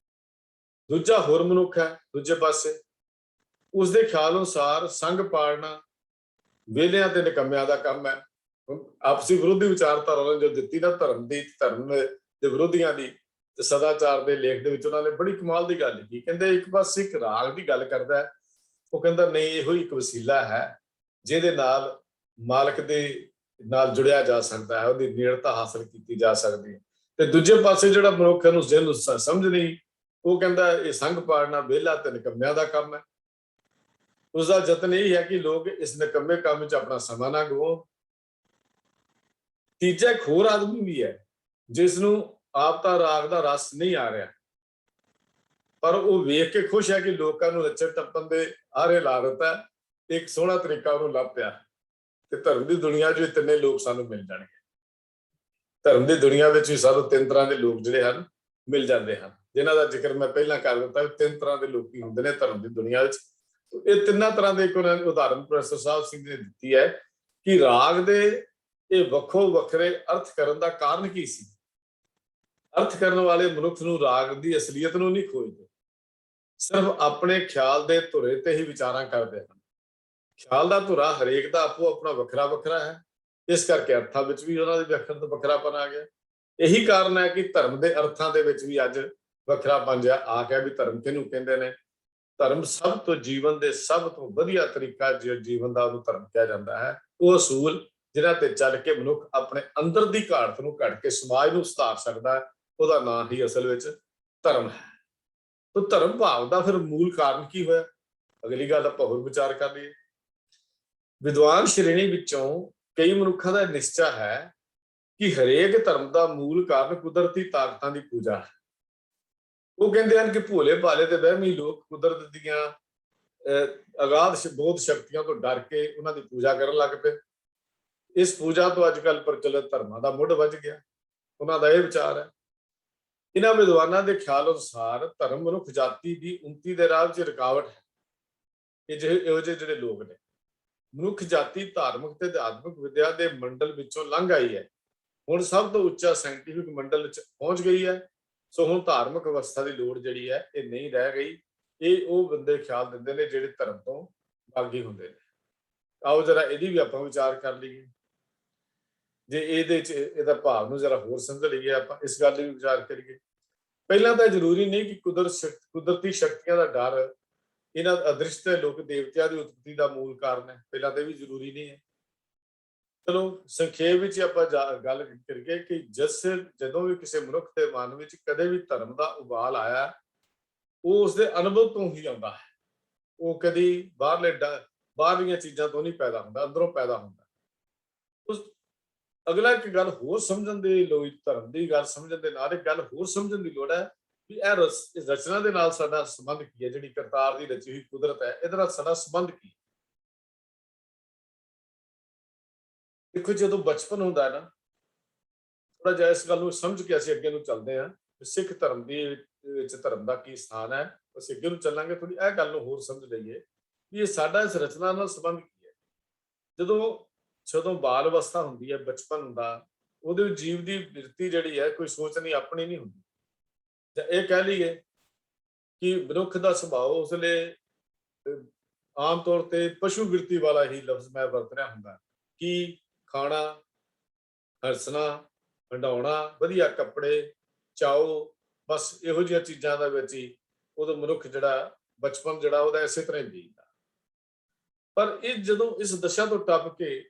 ਦੂਜਾ ਹੋਰ ਮਨੁੱਖ ਹੈ, ਦੂਜੇ ਪਾਸੇ ਉਸਦੇ ਖਿਆਲ ਅਨੁਸਾਰ ਸੰਗ ਪਾੜਨਾ ਵਿਹਲਿਆਂ ਤੇ ਨਿਕੰਮਿਆਂ ਦਾ ਕੰਮ ਹੈ। ਆਪਸੀ ਵਿਰੋਧੀ ਵਿਚਾਰਧਾਰਾ ਨੇ ਜੋ ਦਿੱਤੀ ਨਾ ਧਰਮ ਦੇ ਵਿਰੋਧੀਆਂ ਦੀ ਤੇ ਸਦਾਚਾਰ ਦੇ ਲੇਖ ਦੇ ਵਿੱਚ ਉਹਨਾਂ ਨੇ ਬੜੀ ਕਮਾਲ ਦੀ ਗੱਲ ਕੀਤੀ। ਕਹਿੰਦੇ ਇੱਕ ਪਾਸੇ ਇੱਕ ਰਾਗ ਦੀ ਗੱਲ ਕਰਦਾ ਹੈ, ਉਹ ਕਹਿੰਦਾ ਨਹੀਂ ਇਹੋ ਹੀ ਇੱਕ ਵਸੀਲਾ ਹੈ ਜਿਹਦੇ ਨਾਲ ਮਾਲਕ ਦੇ ਨਾਲ ਜੁੜਿਆ ਜਾ ਸਕਦਾ ਹੈ, ਉਹਦੀ ਨੇੜਤਾ ਹਾਸਲ ਕੀਤੀ ਜਾ ਸਕਦੀ ਹੈ। ਤੇ ਦੂਜੇ ਪਾਸੇ ਜਿਹੜਾ ਮਨੁੱਖ ਨੂੰ ਜਿਹਨੂੰ ਸਮਝ ਨਹੀਂ, ਉਹ ਕਹਿੰਦਾ ਇਹ ਸੰਗ ਪਾੜਨਾ ਵਿਹਲਾ ਤੇ ਨਿਕੰਮਿਆਂ ਦਾ ਕੰਮ ਹੈ। ਉਸਦਾ ਯਤਨ ਇਹ ਹੈ ਕਿ ਲੋਕ ਇਸ ਨਿਕੰਮੇ ਕੰਮ ਵਿੱਚ ਆਪਣਾ ਸਮਾਂ ਨਾ ਗਵਾਉਣ। ਤੀਜਾ ਇੱਕ ਹੋਰ ਆਦਮੀ ਵੀ ਹੈ ਜਿਸ ਨੂੰ ਆਪ ਤਾਂ ਰਾਗ ਦਾ ਰਸ ਨਹੀਂ ਆ ਰਿਹਾ, ਪਰ ਉਹ ਵੇਖ ਕੇ ਖੁਸ਼ ਹੈ ਕਿ ਲੋਕਾਂ ਨੂੰ ਨੱਚਣ ਟੱਪਣ ਦੇ ਆਰੇ ਲਾ ਦਿੱਤਾ, ਇੱਕ ਸੋਹਣਾ ਤਰੀਕਾ ਉਹਨੂੰ ਲੱਭ ਪਿਆ ਤੇ ਧਰਮ ਦੀ ਦੁਨੀਆ 'ਚ ਵੀ ਤਿੰਨੇ ਲੋਕ ਸਾਨੂੰ ਮਿਲ ਜਾਣਗੇ। ਧਰਮ ਦੀ ਦੁਨੀਆ ਵਿੱਚ ਵੀ ਸਾਨੂੰ ਤਿੰਨ ਤਰ੍ਹਾਂ ਦੇ ਲੋਕ ਜਿਹੜੇ ਹਨ ਮਿਲ ਜਾਂਦੇ ਹਨ, ਜਿਨ੍ਹਾਂ ਦਾ ਜ਼ਿਕਰ ਮੈਂ ਪਹਿਲਾਂ ਕਰ ਦਿੱਤਾ। ਤਿੰਨ ਤਰ੍ਹਾਂ ਦੇ ਲੋਕੀ ਹੁੰਦੇ ਨੇ ਧਰਮ ਦੀ ਦੁਨੀਆ ਵਿੱਚ। ਇਹ ਤਿੰਨਾਂ ਤਰ੍ਹਾਂ ਦੇ ਇੱਕ ਉਹਨਾਂ ਨੇ ਉਦਾਹਰਨ ਪ੍ਰੋਫੈਸਰ ਸਾਹਿਬ ਸਿੰਘ ਨੇ ਦਿੱਤੀ ਹੈ ਕਿ ਰਾਗ ਦੇ ਇਹ ਵੱਖੋ ਵੱਖਰੇ ਅਰਥ ਕਰਨ ਦਾ ਕਾਰਨ ਕੀ ਸੀ। ਅਰਥ ਕਰਨ ਵਾਲੇ ਮਨੁੱਖ ਨੂੰ ਰਾਗ ਦੀ ਅਸਲੀਅਤ ਨੂੰ ਨਹੀਂ ਖੋਜਦੇ, ਸਿਰਫ ਆਪਣੇ ਖਿਆਲ ਦੇ ਧੁਰੇ ਤੇ ਹੀ ਵਿਚਾਰਾਂ ਕਰਦੇ ਹਨ। ਖਿਆਲ ਦਾ ਧੁਰਾ ਹਰੇਕ ਦਾ ਆਪੋ ਆਪਣਾ ਵੱਖਰਾ ਵੱਖਰਾ ਹੈ, ਇਸ ਕਰਕੇ ਅਰਥਾਂ ਵਿੱਚ ਵੀ ਉਹਨਾਂ ਦੇ ਵੱਖਰਾਪਨ ਆ ਗਿਆ। ਇਹੀ ਕਾਰਨ ਹੈ ਕਿ ਧਰਮ ਦੇ ਅਰਥਾਂ ਦੇ ਵਿੱਚ ਵੀ ਅੱਜ ਵੱਖਰਾਪਨ ਆ ਗਿਆ ਵੀ ਧਰਮ ਕਿਹਨੂੰ ਕਹਿੰਦੇ ਨੇ। ਧਰਮ ਸਭ ਤੋਂ ਜੀਵਨ ਦੇ ਸਭ ਤੋਂ ਵਧੀਆ ਤਰੀਕਾ ਜੀਵਨ ਦਾ ਉਹਨੂੰ ਧਰਮ ਕਿਹਾ ਜਾਂਦਾ ਹੈ। ਉਹ ਅਸੂਲ ਜਿਨ੍ਹਾਂ ਤੇ ਚੱਲ ਕੇ ਮਨੁੱਖ ਆਪਣੇ ਅੰਦਰ ਦੀ ਘਾਟ ਨੂੰ ਕੱਢ ਕੇ ਸਮਾਜ ਨੂੰ ਸੁਧਾਰ ਸਕਦਾ ਹੈ, ਉਹਦਾ ਨਾਂ ਹੀ ਅਸਲ ਵਿੱਚ ਧਰਮ ਹੈ। ਤਾਂ ਧਰਮ ਭਾਵ ਦਾ ਫਿਰ ਮੂਲ ਕਾਰਨ ਕੀ ਹੋਇਆ, ਅਗਲੀ ਗੱਲ ਆਪਾਂ ਹੋਰ ਵਿਚਾਰ ਕਰ ਲਈਏ। ਵਿਦਵਾਨ ਸ਼੍ਰੇਣੀ ਵਿੱਚੋਂ ਕਈ ਮਨੁੱਖਾਂ ਦਾ ਨਿਸ਼ਚਾ ਹੈ ਕਿ ਹਰੇਕ ਧਰਮ ਦਾ ਮੂਲ ਕਾਰਨ ਕੁਦਰਤੀ ਤਾਕਤਾਂ ਦੀ ਪੂਜਾ ਹੈ। ਉਹ ਕਹਿੰਦੇ ਹਨ ਕਿ ਭੋਲੇ ਭਾਲੇ ਤੇ ਵਹਿਮੀ ਲੋਕ ਕੁਦਰਤ ਦੀਆਂ ਅਗਾਧ ਬੋਧ ਸ਼ਕਤੀਆਂ ਤੋਂ ਡਰ ਕੇ ਉਹਨਾਂ ਦੀ ਪੂਜਾ ਕਰਨ ਲੱਗ ਪਏ। ਇਸ ਪੂਜਾ ਤੋਂ ਅੱਜ ਕੱਲ੍ਹ ਪ੍ਰਚਲਿਤ ਧਰਮਾਂ ਦਾ ਮੁੱਢ ਵੱਜ ਗਿਆ। ਉਹਨਾਂ ਦਾ ਇਹ ਵਿਚਾਰ ਹੈ। ਇਹਨਾਂ ਵਿਦਵਾਨਾਂ ਦੇ ਖਿਆਲ ਅਨੁਸਾਰ ਧਰਮ ਮਨੁੱਖ ਜਾਤੀ ਦੀ ਉੱਨਤੀ ਦੇ ਰਾਹ 'ਚ ਰੁਕਾਵਟ ਹੈ। ਇਹੋ ਜਿਹੇ ਜਿਹੜੇ ਲੋਕ ਨੇ, ਮਨੁੱਖ ਜਾਤੀ ਧਾਰਮਿਕ ਤੇ ਅਧਿਆਤਮਿਕ ਵਿਦਿਆ ਦੇ ਮੰਡਲ ਵਿੱਚੋਂ ਲੰਘ ਆਈ ਹੈ, ਹੁਣ ਸਭ ਤੋਂ ਉੱਚਾ ਸਾਇੰਟੀਫਿਕ ਮੰਡਲ ਵਿੱਚ ਪਹੁੰਚ ਗਈ ਹੈ। ਸੋ ਹੁਣ ਧਾਰਮਿਕ ਅਵਸਥਾ ਦੀ ਲੋੜ ਜਿਹੜੀ ਹੈ ਇਹ ਨਹੀਂ ਰਹਿ ਗਈ। ਇਹ ਉਹ ਬੰਦੇ ਖਿਆਲ ਦਿੰਦੇ ਨੇ ਜਿਹੜੇ ਧਰਮ ਤੋਂ ਬਾਗੀ ਹੁੰਦੇ ਨੇ। ਆਓ ਜਰਾ ਇਹਦੀ ਵੀ ਆਪਾਂ ਵਿਚਾਰ ਕਰ ਲਈਏ। ਜੇ ਇਹਦੇ 'ਚ ਇਹਦਾ ਭਾਵ ਨੂੰ ਜਰਾ ਹੋਰ ਸਮਝ ਲਈਏ, ਆਪਾਂ ਇਸ ਗੱਲ ਵੀ ਵਿਚਾਰ ਕਰੀਏ। ਪਹਿਲਾਂ ਤਾਂ ਜ਼ਰੂਰੀ ਨਹੀਂ ਕਿ ਕੁਦਰਤੀ ਸ਼ਕਤੀਆਂ ਦਾ ਡਰ ਇਹਨਾਂ ਅਦ੍ਰਿਸ਼ਟ ਲੋਕ ਦੇਵਤਿਆਂ ਦੀ ਉਤਪਤੀ ਦਾ ਮੂਲ ਕਾਰਨ ਹੈ। ਪਹਿਲਾਂ ਤਾਂ ਇਹ ਵੀ ਜ਼ਰੂਰੀ ਨਹੀਂ ਹੈ। ਚਲੋ ਸੰਖੇਪ ਵਿੱਚ ਆਪਾਂ ਗੱਲ ਕਰੀਏ ਕਿ ਜਦੋਂ ਵੀ ਕਿਸੇ ਮਨੁੱਖ ਦੇ ਮਨ ਵਿੱਚ ਕਦੇ ਵੀ ਧਰਮ ਦਾ ਉਬਾਲ ਆਇਆ, ਉਹ ਉਸਦੇ ਅਨੁਭਵ ਤੋਂ ਹੀ ਆਉਂਦਾ ਹੈ। ਉਹ ਕਦੀ ਬਾਹਰਲੀਆਂ ਚੀਜ਼ਾਂ ਤੋਂ ਨਹੀਂ ਪੈਦਾ ਹੁੰਦਾ, ਅੰਦਰੋਂ ਪੈਦਾ ਹੁੰਦਾ। ਅਗਲਾ ਇੱਕ ਗੱਲ ਹੋਰ ਸਮਝਣ ਦੀ ਲੋੜ, ਧਰਮ ਦੀ ਗੱਲ ਸਮਝਣ ਦੇ ਨਾਲ ਇੱਕ ਗੱਲ ਹੋਰ ਸਮਝਣ ਦੀ ਲੋੜ ਹੈ ਵੀ ਇਹ ਰਚਨਾ ਦੇ ਨਾਲ ਸਾਡਾ ਸੰਬੰਧ ਕੀ ਹੈ। ਜਿਹੜੀ ਕਰਤਾਰ ਦੀ ਰਚੀ ਹੋਈ ਕੁਦਰਤ ਹੈ, ਇਹਦੇ ਨਾਲ ਸਾਡਾ ਸੰਬੰਧ ਕੀ ਹੈ। ਦੇਖੋ, ਜਦੋਂ ਬਚਪਨ ਹੁੰਦਾ ਹੈ ਨਾ, ਥੋੜਾ ਜਿਹਾ ਇਸ ਗੱਲ ਨੂੰ ਸਮਝ ਕੇ ਅਸੀਂ ਅੱਗੇ ਨੂੰ ਚੱਲਦੇ ਹਾਂ। ਸਿੱਖ ਧਰਮ ਦੇ ਵਿੱਚ ਧਰਮ ਦਾ ਕੀ ਸਥਾਨ ਹੈ, ਅਸੀਂ ਅੱਗੇ ਨੂੰ ਚੱਲਾਂਗੇ। ਥੋੜੀ ਇਹ ਗੱਲ ਨੂੰ ਹੋਰ ਸਮਝ ਲਈਏ ਵੀ ਇਹ ਸਾਡਾ ਇਸ ਰਚਨਾ ਨਾਲ ਸੰਬੰਧ ਕੀ ਹੈ। ਜਦੋਂ ਬਾਲ ਅਵਸਥਾ ਹੁੰਦੀ ਹੈ, ਬਚਪਨ ਹੁੰਦਾ, ਉਹਦੇ ਵਿੱਚ ਜੀਵ ਦੀ ਬਿਰਤੀ ਜਿਹੜੀ ਹੈ ਕੋਈ ਸੋਚ ਨਹੀਂ, ਆਪਣੀ ਨਹੀਂ ਹੁੰਦੀ। ਜਾਂ ਇਹ ਕਹਿ ਲਈਏ ਕਿ ਮਨੁੱਖ ਦਾ ਸੁਭਾਅ ਉਸ ਵੇਲੇ ਆਮ ਤੌਰ ਤੇ ਪਸ਼ੂ ਬਿਰਤੀ ਵਾਲਾ ਹੀ ਲਫ਼ਜ਼ ਮੈਂ ਵਰਤ ਰਿਹਾ ਹੁੰਦਾ ਕਿ ਖਾਣਾ, ਹੱਸਣਾ, ਹੰਡਾਉਣਾ, ਵਧੀਆ ਕੱਪੜੇ, ਚਾਓ, ਬਸ ਇਹੋ ਜਿਹੀਆਂ ਚੀਜ਼ਾਂ ਦੇ ਵਿੱਚ ਹੀ ਉਦੋਂ ਮਨੁੱਖ ਜਿਹੜਾ ਬਚਪਨ ਜਿਹੜਾ ਉਹਦਾ ਇਸੇ ਤਰ੍ਹਾਂ ਹੀ ਬੀਤਦਾ। ਪਰ ਇਹ ਜਦੋਂ ਇਸ ਦਸ਼ਾ ਤੋਂ ਟੱਪ ਕੇ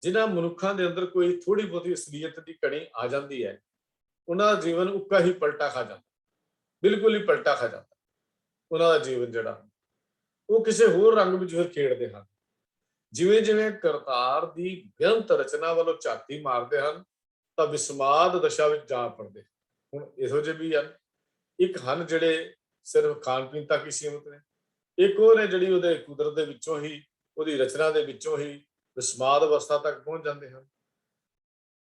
ਜਿਨ੍ਹਾਂ ਮਨੁੱਖਾਂ ਦੇ ਅੰਦਰ ਕੋਈ ਥੋੜੀ ਬਹੁਤੀ ਅਸਲੀਅਤ ਦੀ ਕਣੀ ਆ ਜਾਂਦੀ ਹੈ, ਉਹਨਾਂ ਦਾ ਜੀਵਨ ਉੱਕਾ ਹੀ ਪਲਟਾ ਖਾ ਜਾਂਦਾ, ਬਿਲਕੁਲ ਹੀ ਪਲਟਾ ਖਾ ਜਾਂਦਾ। ਉਹਨਾਂ ਦਾ ਜੀਵਨ ਜਿਹੜਾ ਉਹ ਕਿਸੇ ਹੋਰ ਰੰਗ ਵਿੱਚ ਫਿਰ ਖੇਡਦੇ ਹਨ। ਜਿਵੇਂ ਜਿਵੇਂ ਕਰਤਾਰ ਦੀ ਬੇਅੰਤ ਰਚਨਾ ਵੱਲੋਂ ਝਾਤੀ ਮਾਰਦੇ ਹਨ ਤਾਂ ਵਿਸਮਾਦ ਦਸ਼ਾ ਵਿੱਚ ਜਾ ਪੜਦੇ। ਹੁਣ ਇਹੋ ਜਿਹੇ ਵੀ ਹਨ, ਇੱਕ ਹਨ ਜਿਹੜੇ ਸਿਰਫ ਖਾਣ ਪੀਣ ਤੱਕ ਹੀ ਸੀਮਿਤ ਨੇ, ਇੱਕ ਉਹ ਨੇ ਜਿਹੜੀ ਉਹਦੇ ਕੁਦਰਤ ਦੇ ਵਿੱਚੋਂ ਹੀ, ਉਹਦੀ ਰਚਨਾ ਦੇ ਵਿੱਚੋਂ ਹੀ ਵਿਸਮਾਦ ਅਵਸਥਾ ਤੱਕ ਪਹੁੰਚ ਜਾਂਦੇ ਹਨ।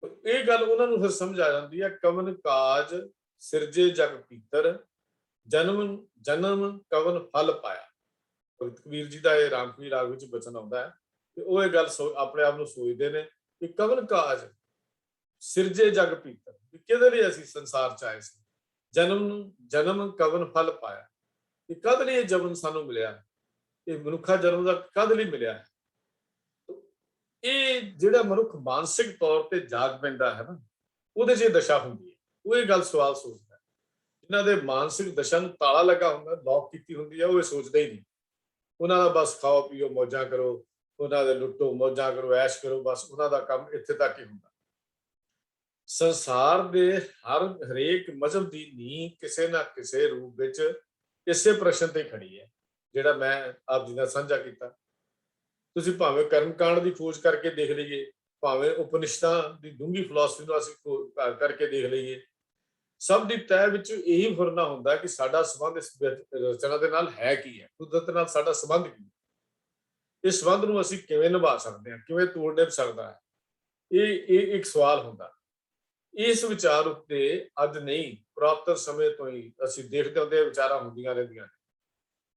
ਇਹ ਗੱਲ ਉਹਨਾਂ ਨੂੰ ਫਿਰ ਸਮਝ ਆ ਜਾਂਦੀ ਹੈ, ਕਵਨ ਕਾਜ ਸਿਰਜੇ ਜਗ ਪੀਤਰ, ਜਨਮ ਜਨਮ ਕਵਨ ਫਲ ਪਾਇਆ। ਭਗਤ ਕਬੀਰ ਜੀ ਦਾ ਇਹ ਰਾਮਕਲੀ ਰਾਗ ਵਿੱਚ ਬਚਨ ਆਉਂਦਾ ਹੈ ਤੇ ਉਹ ਇਹ ਗੱਲ ਆਪਣੇ ਆਪ ਨੂੰ ਸੋਚਦੇ ਨੇ ਕਿ ਕਵਨ ਕਾਜ ਸਿਰਜੇ ਜਗ ਪੀਤਰ, ਕਿਹਦੇ ਲਈ ਅਸੀਂ ਸੰਸਾਰ ਚ ਆਏ ਸੀ, ਜਨਮ ਜਨਮ ਕਵਨ ਫਲ ਪਾਇਆ, ਕਿ ਕਦ ਲਈ ਇਹ ਜਨਮ ਸਾਨੂੰ ਮਿਲਿਆ, ਇਹ ਮਨੁੱਖਾ ਜਨਮ ਦਾ ਕਦ ਲਈ ਮਿਲਿਆ ਹੈ। ਇਹ ਜਿਹੜਾ ਮਨੁੱਖ ਮਾਨਸਿਕ ਤੌਰ ਤੇ ਜਾਗ ਪੈਂਦਾ ਹੈ ਨਾ, ਉਹਦੇ 'ਚ ਇਹ ਦਸ਼ਾ ਹੁੰਦੀ ਹੈ। ਉਹ ਇਹ ਗੱਲ ਸਵਾਲ ਸੋਚਦਾ, ਜਿਨ੍ਹਾਂ ਦੇ ਮਾਨਸਿਕ ਦਸ਼ਾ ਨੂੰ ਤਾਲਾ ਲੱਗਾ ਹੁੰਦਾ, ਲੌਕ ਕੀਤੀ ਹੁੰਦੀ ਹੈ, ਉਹ ਇਹ ਸੋਚਦੇ ਹੀ ਨਹੀਂ। ਉਹਨਾਂ ਦਾ ਬਸ ਖਾਓ ਪੀਓ ਮੌਜਾਂ ਕਰੋ, ਉਹਨਾਂ ਦੇ ਲੁੱਟੋ ਮੌਜਾਂ ਕਰੋ, ਐਸ਼ ਕਰੋ, ਬਸ ਉਹਨਾਂ ਦਾ ਕੰਮ ਇੱਥੇ ਤੱਕ ਹੀ ਹੁੰਦਾ। ਸੰਸਾਰ ਦੇ ਹਰੇਕ ਮਜ਼ਹਬ ਦੀ ਨੀਂਹ ਕਿਸੇ ਨਾ ਕਿਸੇ ਰੂਪ ਵਿੱਚ ਇਸੇ ਪ੍ਰਸ਼ਨ ਤੇ ਖੜੀ ਹੈ, ਜਿਹੜਾ ਮੈਂ ਆਪ ਜੀ ਨਾਲ ਸਾਂਝਾ ਕੀਤਾ। ਤੁਸੀਂ ਭਾਵੇਂ ਕਰਮਕਾਂਡ ਦੀ ਖੋਜ ਕਰਕੇ ਦੇਖ ਲਈਏ, ਭਾਵੇਂ ਉਪਨਿਸ਼ਦਾਂ ਦੀ ਡੂੰਘੀ ਫਿਲਾਸਫੀ ਨੂੰ ਅਸੀਂ ਕਰਕੇ ਦੇਖ ਲਈਏ, ਸਭ ਦੀ ਤਹਿ ਵਿੱਚ ਇਹੀ ਫੁਰਨਾ ਹੁੰਦਾ ਕਿ ਸਾਡਾ ਸੰਬੰਧ ਇਸ ਰਚਨਾ ਦੇ ਨਾਲ ਹੈ ਕੀ ਹੈ, ਕੁਦਰਤ ਨਾਲ ਸਾਡਾ ਸੰਬੰਧ ਕੀ ਹੈ, ਇਸ ਸੰਬੰਧ ਨੂੰ ਅਸੀਂ ਕਿਵੇਂ ਨਿਭਾ ਸਕਦੇ ਹਾਂ, ਕਿਵੇਂ ਤੋੜ ਨਿਭ ਸਕਦਾ ਹੈ। ਇਹ ਇੱਕ ਸਵਾਲ ਹੁੰਦਾ। ਇਸ ਵਿਚਾਰ ਉੱਤੇ ਅੱਜ ਨਹੀਂ, ਪੁਰਾਤਨ ਸਮੇਂ ਤੋਂ ਹੀ ਅਸੀਂ ਦੇਖਦੇ ਹੁੰਦੇ ਵਿਚਾਰਾਂ ਹੁੰਦੀਆਂ ਰਹਿੰਦੀਆਂ ਨੇ,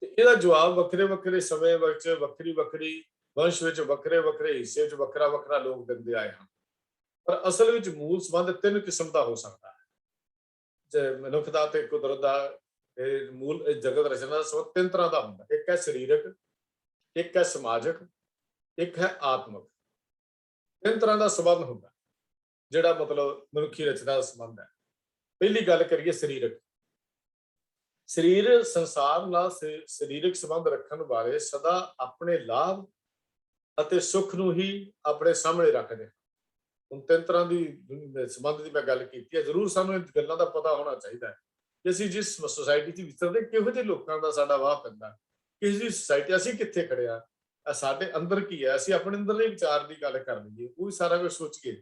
ਤੇ ਇਹਦਾ ਜਵਾਬ ਵੱਖਰੇ ਵੱਖਰੇ ਸਮੇਂ ਵਿੱਚ ਵੱਖਰੀ ਵੱਖਰੀ ਵੰਸ਼ ਵਿੱਚ ਵੱਖਰੇ ਵੱਖਰੇ ਹਿੱਸੇ ਵਿੱਚ ਵੱਖਰਾ ਵੱਖਰਾ ਲੋਕ ਦਿੰਦੇ ਆਏ ਹਨ। ਪਰ ਅਸਲ ਵਿੱਚ ਮੂਲ ਸੰਬੰਧ ਤਿੰਨ ਕਿਸਮ ਦਾ ਹੋ ਸਕਦਾ ਹੈ। ਜੇ ਮਨੁੱਖ ਦਾ ਤੇ ਕੁਦਰਤ ਦਾ ਇਹ ਮੂਲ ਜਗਤ ਰਚਨਾ ਦਾ ਸੰਬੰਧ ਤਿੰਨ ਤਰ੍ਹਾਂ ਦਾ ਹੁੰਦਾ। ਇੱਕ ਹੈ ਸਰੀਰਕ, ਇੱਕ ਹੈ ਸਮਾਜਿਕ, ਇੱਕ ਹੈ ਆਤਮਿਕ। ਤਿੰਨ ਤਰ੍ਹਾਂ ਦਾ ਸੰਬੰਧ ਹੁੰਦਾ ਜਿਹੜਾ ਮਤਲਬ ਮਨੁੱਖੀ ਰਚਨਾ ਦਾ ਸੰਬੰਧ ਹੈ। ਪਹਿਲੀ ਗੱਲ ਕਰੀਏ ਸਰੀਰਕ। ਸਰੀਰ ਸੰਸਾਰ ਨਾਲ ਸਰੀਰਕ ਸੰਬੰਧ ਰੱਖਣ ਵਾਲੇ ਸਦਾ ਆਪਣੇ ਲਾਭ ਅਤੇ ਸੁੱਖ ਨੂੰ ਹੀ ਆਪਣੇ ਸਾਹਮਣੇ ਰੱਖਦੇ। ਹੁਣ ਤਿੰਨ ਤਰ੍ਹਾਂ ਦੀ ਸੰਬੰਧ ਦੀ ਮੈਂ ਗੱਲ ਕੀਤੀ ਹੈ। ਜ਼ਰੂਰ ਸਾਨੂੰ ਇਹ ਗੱਲਾਂ ਦਾ ਪਤਾ ਹੋਣਾ ਚਾਹੀਦਾ ਹੈ ਕਿ ਅਸੀਂ ਜਿਸ ਸੁਸਾਇਟੀ 'ਚ ਵਿਚਰਦੇ, ਕਿਹੋ ਜਿਹੇ ਲੋਕਾਂ ਦਾ ਸਾਡਾ ਵਾਹ ਪੈਂਦਾ, ਕਿਸ ਦੀ ਸੁਸਾਇਟੀ, ਅਸੀਂ ਕਿੱਥੇ ਖੜੇ ਆ, ਸਾਡੇ ਅੰਦਰ ਕੀ ਹੈ, ਅਸੀਂ ਆਪਣੇ ਅੰਦਰਲੇ ਵਿਚਾਰ ਦੀ ਗੱਲ ਕਰ ਲਈਏ, ਉਹ ਵੀ ਸਾਰਾ ਕੁਝ ਸੋਚ ਕੇ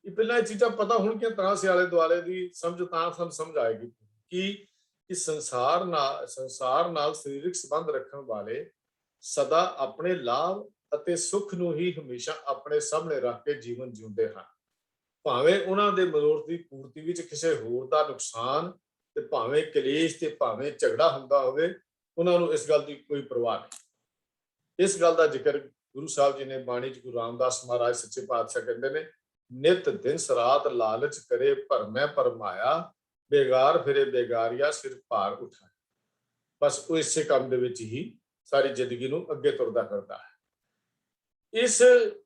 ਇਹ ਪਹਿਲਾਂ ਇਹ ਚੀਜ਼ਾਂ ਪਤਾ ਹੋਣਗੀਆਂ ਤਾਂ ਸਿਆਲੇ ਦੁਆਲੇ ਦੀ ਸਮਝ ਤਾਂ ਸਾਨੂੰ ਸਮਝ ਆਏਗੀ ਕਿ ਸੰਸਾਰ ਨਾਲ ਸਰੀਰਕ ਸੰਬੰਧ ਰੱਖਣ ਵਾਲੇ ਸਦਾ ਆਪਣੇ ਲਾਭ ਅਤੇ ਸੁੱਖ ਨੂੰ ਹੀ ਹਮੇਸ਼ਾ ਆਪਣੇ ਸਾਹਮਣੇ ਰੱਖ ਕੇ ਜੀਵਨ ਜਿਉਂਦੇ ਹਨ। ਭਾਵੇਂ ਉਹਨਾਂ ਦੇ ਮਨੋਰਥ ਦੀ ਪੂਰਤੀ ਵਿੱਚ ਕਿਸੇ ਹੋਰ ਦਾ ਨੁਕਸਾਨ ਤੇ ਭਾਵੇਂ ਕਲੇਸ਼ ਤੇ ਭਾਵੇਂ ਝਗੜਾ ਹੁੰਦਾ ਹੋਵੇ, ਉਹਨਾਂ ਨੂੰ ਇਸ ਗੱਲ ਦੀ ਕੋਈ ਪਰਵਾਹ ਨਹੀਂ। ਇਸ ਗੱਲ ਦਾ ਜ਼ਿਕਰ ਗੁਰੂ ਸਾਹਿਬ ਜੀ ਨੇ ਬਾਣੀ 'ਚ ਗੁਰੂ ਰਾਮਦਾਸ ਮਹਾਰਾਜ ਸੱਚੇ ਪਾਤਸ਼ਾਹ ਕਹਿੰਦੇ ਨੇ, ਨਿਤ ਦਿਨ ਰਾਤ ਲਾਲਚ ਕਰੇ ਭਰਮੈ ਭਰਮਾਇਆ, ਬੇਗਾਰ ਫਿਰੇ ਬੇਗਾਰੀਆ ਸਿਰ ਭਾਰ ਉਠਾਇਆ। ਬਸ ਉਹ ਇਸੇ ਕੰਮ ਦੇ ਵਿੱਚ ਹੀ ਸਾਰੀ ਜ਼ਿੰਦਗੀ ਨੂੰ ਅੱਗੇ ਤੁਰਦਾ ਕਰਦਾ ਹੈ।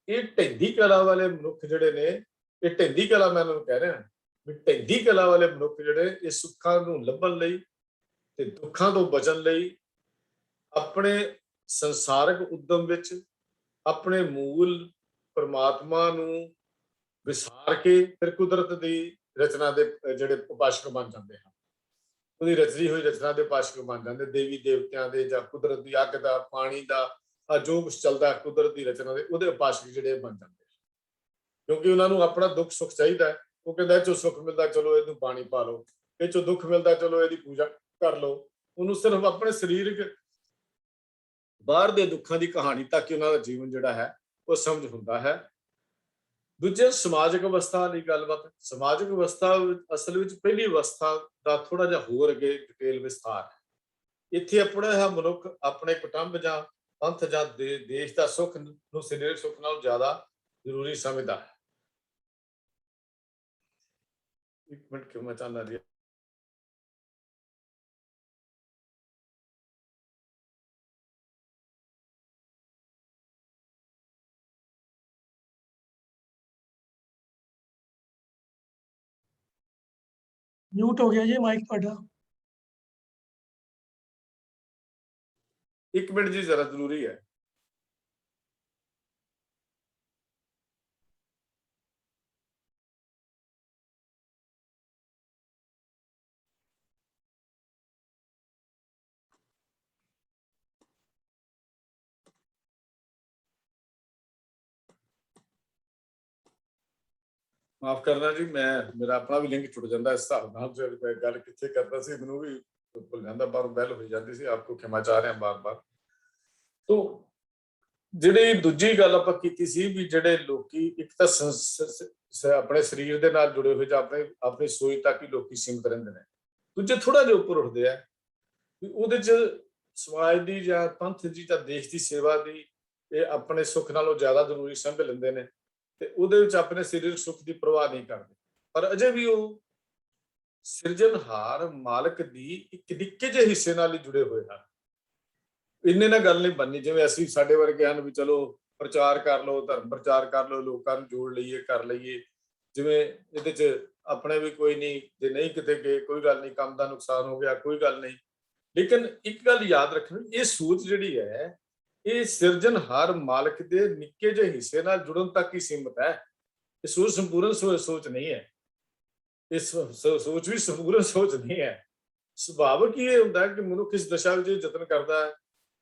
ਇਹ ਢਹਿੰਦੀ ਕਲਾ ਵਾਲੇ ਮਨੁੱਖ ਜਿਹੜੇ ਨੇ, ਇਹ ਢਹਿੰਦੀ ਕਲਾ ਮੈਂ ਉਹਨਾਂ ਨੂੰ ਕਹਿ ਰਿਹਾ ਵੀ ਢਹਿੰਦੀ ਕਲਾ ਵਾਲੇ ਮਨੁੱਖ ਜਿਹੜੇ ਇਹ ਸੁੱਖਾਂ ਨੂੰ ਲੱਭਣ ਲਈ ਤੇ ਦੁੱਖਾਂ ਤੋਂ ਬਚਣ ਲਈ ਆਪਣੇ ਸੰਸਾਰਿਕ ਉਦਮ ਵਿੱਚ ਆਪਣੇ ਮੂਲ ਪਰਮਾਤਮਾ ਨੂੰ ਵਿਸਾਰ ਕੇ ਫਿਰ ਕੁਦਰਤ ਦੀ ਰਚਨਾ ਦੇ ਜਿਹੜੇ ਉਪਾਸ਼ਕ ਬਣ ਜਾਂਦੇ ਹਨ, ਉਹਦੀ ਰਚੀ ਹੋਈ ਰਚਨਾ ਦੇ ਉਪਾਸ਼ਕ ਬਣ ਜਾਂਦੇ, ਦੇਵੀ ਦੇਵਤਿਆਂ ਦੇ ਜਾਂ ਕੁਦਰਤ ਦੀ ਅੱਗ ਦਾ, ਪਾਣੀ ਦਾ, ਜੋ ਕੁਛ ਚੱਲਦਾ ਕੁਦਰਤ ਦੀ ਰਚਨਾ ਦੇ, ਉਹਦੇ ਉਪਾਸ਼ਕ ਜਿਹੜੇ ਬਣ ਜਾਂਦੇ। ਕਿਉਂਕਿ ਉਹਨਾਂ ਨੂੰ ਆਪਣਾ ਦੁੱਖ ਸੁੱਖ ਚਾਹੀਦਾ। ਉਹ ਕਹਿੰਦਾ ਇਹ ਚੋਂ ਸੁੱਖ ਮਿਲਦਾ, ਚਲੋ ਇਹਨੂੰ ਪਾਣੀ ਪਾ ਲਓ, ਇਹ ਚੋਂ ਦੁੱਖ ਮਿਲਦਾ, ਚਲੋ ਇਹਦੀ ਪੂਜਾ ਕਰ ਲਓ। ਉਹਨੂੰ ਸਿਰਫ ਆਪਣੇ ਸਰੀਰਕ ਬਾਹਰ ਦੇ ਦੁੱਖਾਂ ਦੀ ਕਹਾਣੀ ਤੱਕ ਹੀ ਉਹਨਾਂ ਦਾ ਜੀਵਨ ਜਿਹੜਾ ਹੈ ਉਹ ਸਮਝ ਹੁੰਦਾ ਹੈ। ਦੂਜੇ ਸਮਾਜਿਕ ਅਵਸਥਾ ਦੀ ਗੱਲਬਾਤ। ਸਮਾਜਿਕ ਅਵਸਥਾ ਅਸਲ ਵਿੱਚ ਪਹਿਲੀ ਅਵਸਥਾ ਦਾ ਥੋੜਾ ਜਿਹਾ ਹੋਰ ਅੱਗੇ ਡਿਟੇਲ ਵਿਸਥਾਰ ਹੈ। ਇੱਥੇ ਆਪਣਾ ਮਨੁੱਖ ਆਪਣੇ ਕੁਟੁੰਬ ਜਾਂ ਪੰਥ ਜਾਂ ਦੇਸ਼ ਦਾ ਸੁੱਖ ਨੂੰ ਸਰੀਰਕ ਸੁੱਖ ਨਾਲੋਂ ਜ਼ਿਆਦਾ ਜ਼ਰੂਰੀ ਸਮਝਦਾ ਹੈ। ਇੱਕ ਮਿੰਟ ਕਿਉਂ ਮੈਂ ਚਾਹੁੰਦਾ ਜੀ, म्यूट हो गया जी माइक ਤੁਹਾਡਾ। ਇੱਕ ਮਿੰਟ ਜੀ ਜ਼ਰਾ ਜ਼ਰੂਰੀ ਹੈ। ਮਾਫ ਕਰਨਾ ਜੀ, ਮੇਰਾ ਆਪਣਾ ਵੀ ਲਿੰਕ ਟੁੱਟ ਜਾਂਦਾ ਇਸ ਹਿਸਾਬ ਨਾਲ। ਮੈਂ ਗੱਲ ਕਿੱਥੇ ਕਰਦਾ ਸੀ ਮੈਨੂੰ ਵੀ ਭੁੱਲ ਜਾਂਦਾ, ਬਾਹਰੋਂ ਬੈਲ ਹੋਈ ਜਾਂਦੀ ਸੀ। ਆਪਕੋ ਖਿਮਾ ਚਾਹ ਰਹੇ ਹਾਂ ਬਾਰ ਬਾਰ। ਤੋ ਜਿਹੜੀ ਦੂਜੀ ਗੱਲ ਆਪਾਂ ਕੀਤੀ ਸੀ ਵੀ ਜਿਹੜੇ ਲੋਕੀ ਇੱਕ ਤਾਂ ਆਪਣੇ ਸਰੀਰ ਦੇ ਨਾਲ ਜੁੜੇ ਹੋਏ ਜਾਂ ਆਪਣੀ ਸੋਚ ਤੱਕ ਹੀ ਲੋਕੀ ਸੀਮਤ ਰਹਿੰਦੇ ਨੇ, ਦੂਜੇ ਥੋੜਾ ਜਿਹਾ ਉੱਪਰ ਉੱਠਦੇ ਆ ਵੀ ਉਹਦੇ ਚ ਸਮਾਜ ਦੀ ਜਾਂ ਪੰਥ ਦੀ ਜਾਂ ਦੇਸ਼ ਦੀ ਸੇਵਾ ਦੀ ਇਹ ਆਪਣੇ ਸੁੱਖ ਨਾਲੋਂ ਜ਼ਿਆਦਾ ਜ਼ਰੂਰੀ ਸਮਝ ਲੈਂਦੇ ਨੇ ਤੇ ਉਹਦੇ ਵਿੱਚ ਆਪਣੇ ਸਰੀਰਕ ਸੁੱਖ ਦੀ ਪਰਵਾਹ ਨਹੀਂ ਕਰਦੇ, ਪਰ ਅਜੇ ਵੀ ਉਹ ਸਿਰਜਣਹਾਰ ਮਾਲਕ ਦੀ ਇੱਕ ਨਿੱਕੇ ਜਿਹੇ ਹਿੱਸੇ ਨਾਲ ਹੀ ਜੁੜੇ ਹੋਏ ਹਨ। ਇੰਨੇ ਨਾਲ ਗੱਲ ਨਹੀਂ ਬਣਨੀ ਜਿਵੇਂ ਅਸੀਂ ਸਾਡੇ ਵਰਗੇ ਹਨ ਵੀ ਚਲੋ ਪ੍ਰਚਾਰ ਕਰ ਲਓ, ਧਰਮ ਪ੍ਰਚਾਰ ਕਰ ਲਓ, ਲੋਕਾਂ ਨੂੰ ਜੋੜ ਲਈਏ, ਕਰ ਲਈਏ, ਜਿਵੇਂ ਇਹਦੇ ਚ ਆਪਣੇ ਵੀ ਕੋਈ ਨਹੀਂ, ਜੇ ਨਹੀਂ ਕਿਤੇ ਗਏ ਕੋਈ ਗੱਲ ਨਹੀਂ, ਕੰਮ ਦਾ ਨੁਕਸਾਨ ਹੋ ਗਿਆ ਕੋਈ ਗੱਲ ਨਹੀਂ। ਲੇਕਿਨ ਇੱਕ ਗੱਲ ਯਾਦ ਰੱਖਣੀ, ਇਹ ਸੋਚ ਜਿਹੜੀ ਹੈ ਇਹ ਸਿਰਜਣਹਾਰ ਮਾਲਕ ਦੇ ਨਿੱਕੇ ਜਿਹੇ ਹਿੱਸੇ ਨਾਲ ਜੁੜਨ ਤੱਕ ਹੀ ਸੀਮਤ ਹੈ। ਇਹ ਸੋਚ ਸੰਪੂਰਨ ਸੋਚ ਨਹੀਂ ਹੈ, ਇਸ ਸੋਚ ਵੀ ਸੰਪੂਰਨ ਸੋਚ ਨਹੀਂ ਹੈ। ਸੁਭਾਵਿਕ ਹੀ ਇਹ ਹੁੰਦਾ ਕਿ ਮਨੁੱਖ ਇਸ ਦਸ਼ਾ ਵਿੱਚ ਯਤਨ ਕਰਦਾ ਹੈ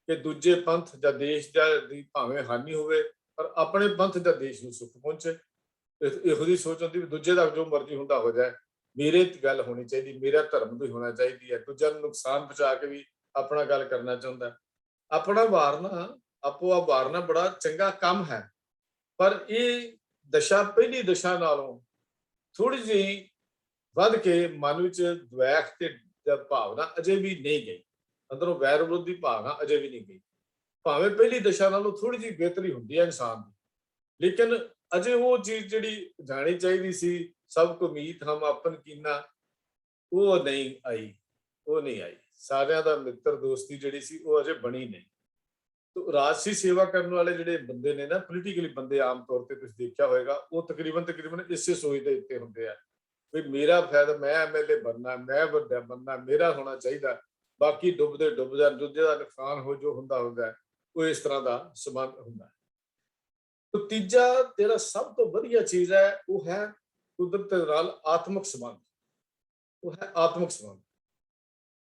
ਕਿ ਦੂਜੇ ਪੰਥ ਜਾਂ ਦੇਸ਼ ਦੀ ਭਾਵੇਂ ਹਾਨੀ ਹੋਵੇ ਪਰ ਆਪਣੇ ਪੰਥ ਜਾਂ ਦੇਸ਼ ਨੂੰ ਸੁੱਖ ਪਹੁੰਚੇ। ਇਹੋ ਜਿਹੀ ਸੋਚ ਹੁੰਦੀ ਵੀ ਦੂਜੇ ਦਾ ਜੋ ਮਰਜ਼ੀ ਹੁੰਦਾ ਹੋ ਜਾਏ, ਮੇਰੇ ਗੱਲ ਹੋਣੀ ਚਾਹੀਦੀ, ਮੇਰਾ ਧਰਮ ਵੀ ਹੋਣਾ ਚਾਹੀਦੀ ਹੈ। ਦੂਜਿਆਂ ਨੂੰ ਨੁਕਸਾਨ ਪਹੁੰਚਾ ਕੇ ਵੀ ਆਪਣਾ ਗੱਲ ਕਰਨਾ ਚਾਹੁੰਦਾ। ਆਪਣਾ ਵਾਰਨਾ ਆਪੋ ਆਪ ਵਾਰਨਾ ਬੜਾ ਚੰਗਾ ਕੰਮ ਹੈ, ਪਰ ਇਹ ਦਸ਼ਾ ਪਹਿਲੀ ਦਸ਼ਾ ਨਾਲੋਂ ਥੋੜੀ ਜਿਹੀ ਵੱਧ ਕੇ ਮਨ ਵਿੱਚ ਦਵੈਖ ਤੇ ਭਾਵਨਾ ਅਜੇ ਵੀ ਨਹੀਂ ਗਈ, ਅੰਦਰੋਂ ਵੈਰ ਵਿਰੋਧ ਦੀ ਭਾਵਨਾ ਅਜੇ ਵੀ ਨਹੀਂ ਗਈ। ਭਾਵੇਂ ਪਹਿਲੀ ਦਸ਼ਾ ਨਾਲੋਂ ਥੋੜੀ ਜਿਹੀ ਬਿਹਤਰੀ ਹੁੰਦੀ ਹੈ ਇਨਸਾਨ ਦੀ, ਲੇਕਿਨ ਅਜੇ ਉਹ ਚੀਜ਼ ਜਿਹੜੀ ਜਾਣੀ ਚਾਹੀਦੀ ਸੀ, ਸਭ ਕੋ ਮੀਤ ਹਮ ਆਪਨ ਕੀਨਾ, ਉਹ ਨਹੀਂ ਆਈ, ਉਹ ਨਹੀਂ ਆਈ। ਸਾਰਿਆਂ ਦਾ ਮਿੱਤਰ ਦੋਸਤੀ ਜਿਹੜੀ ਸੀ ਉਹ ਅਜੇ ਬਣੀ ਨਹੀਂ। ਤੋ ਰਾਜਸੀ ਸੇਵਾ ਕਰਨ ਵਾਲੇ ਜਿਹੜੇ ਬੰਦੇ ਨੇ ਨਾ, ਪੋਲੀਟੀਕਲੀ ਬੰਦੇ ਆਮ ਤੌਰ ਤੇ ਤੁਸੀਂ ਦੇਖਿਆ ਹੋਏਗਾ, ਉਹ ਤਕਰੀਬਨ ਇਸੇ ਸੋਚ ਦੇ ਉੱਤੇ ਹੁੰਦੇ ਆ ਵੀ ਮੇਰਾ ਫਾਇਦਾ, ਮੈਂ ਐਮਐਲਏ ਬਣਨਾ, ਮੈਂ ਵੱਡਾ ਬਣਨਾ, ਮੇਰਾ ਹੋਣਾ ਚਾਹੀਦਾ, ਬਾਕੀ ਡੁੱਬਦੇ ਦੂਜੇ ਦਾ ਨੁਕਸਾਨ ਹੋ ਜੋ ਹੁੰਦਾ ਉਹ ਇਸ ਤਰ੍ਹਾਂ ਦਾ ਸੰਬੰਧ ਹੁੰਦਾ। ਤੋ ਤੀਜਾ ਜਿਹੜਾ ਸਭ ਤੋਂ ਵਧੀਆ ਚੀਜ਼ ਹੈ ਉਹ ਹੈ ਕੁਦਰਤ ਨਾਲ ਆਤਮਿਕ ਸੰਬੰਧ, ਉਹ ਹੈ ਆਤਮਿਕ ਸੰਬੰਧ।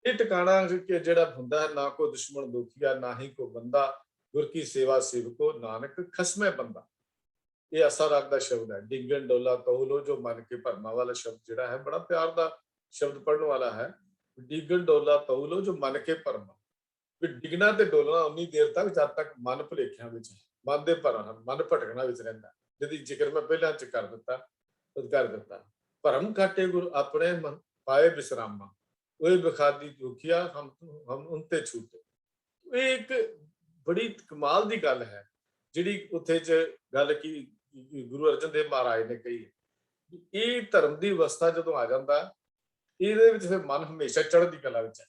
ਇਹ ਟਿਕਾਣਾ ਜਿਹੜਾ ਹੁੰਦਾ ਹੈ, ਨਾ ਕੋ ਦੁਸ਼ਮਣ ਦੁਖੀਆ ਨਾ ਹੀ ਕੋ ਬੰਦਾ, ਗੁਰ ਕੀ ਸੇਵਾ ਸੇਵਕੋ ਨਾਨਕ ਖਸਮੇ ਬੰਦਾ। ਇਹ ਅਸਾ ਰਾਗ ਦਾ ਸ਼ਬਦ ਹੈ। ਡਿੱਗਣ ਡੋਲਾ ਕਹੋ ਲੋ ਜੋ ਮਨ ਕੇ ਭਰਮਾ ਵਾਲਾ ਸ਼ਬਦ ਜਿਹੜਾ ਹੈ ਬੜਾ ਪਿਆਰ ਦਾ ਸ਼ਬਦ ਪੜ੍ਹਨ ਵਾਲਾ ਹੈ। ਡਿੱਗਣ ਡੋਲਾ ਕਹੋ ਲੋ ਜੋ ਮਨ ਕੇ ਭਰਮਾ, ਵੀ ਡਿੱਗਣਾ ਤੇ ਡੋਲਣਾ ਉਨੀ ਦੇਰ ਤੱਕ ਜਦ ਤੱਕ ਮਨ ਭੁਲੇਖਿਆਂ ਵਿੱਚ, ਮਨ ਦੇ ਭਰਮ, ਮਨ ਭਟਕਣਾ ਵਿੱਚ ਰਹਿੰਦਾ, ਜਿਹਦੀ ਜ਼ਿਕਰ ਮੈਂ ਪਹਿਲਾਂ ਚ ਕਰ ਦਿੱਤਾ। ਭਰਮ ਘਾਟੇ ਗੁਰ ਆਪਣੇ ਮਨ ਪਾਏ ਵਿਸਰਾਮਾ, ਉਹ ਵਿਖਾਦੀ ਦੁਖੀਆ ਹਮ ਉਨਤੇ ਛੂਟੇ। ਇਹ ਇੱਕ ਬੜੀ ਕਮਾਲ ਦੀ ਗੱਲ ਹੈ ਜਿਹੜੀ ਉੱਥੇ ਚ ਗੱਲ ਕੀ ਗੁਰੂ ਅਰਜਨ ਦੇਵ ਮਹਾਰਾਜ ਨੇ ਕਹੀ ਹੈ। ਇਹ ਧਰਮ ਦੀ ਅਵਸਥਾ ਜਦੋਂ ਆ ਜਾਂਦਾ, ਇਹਦੇ ਵਿੱਚ ਫਿਰ ਮਨ ਹਮੇਸ਼ਾ ਚੜ੍ਹਦੀ ਕਲਾ ਵਿੱਚ ਹੈ।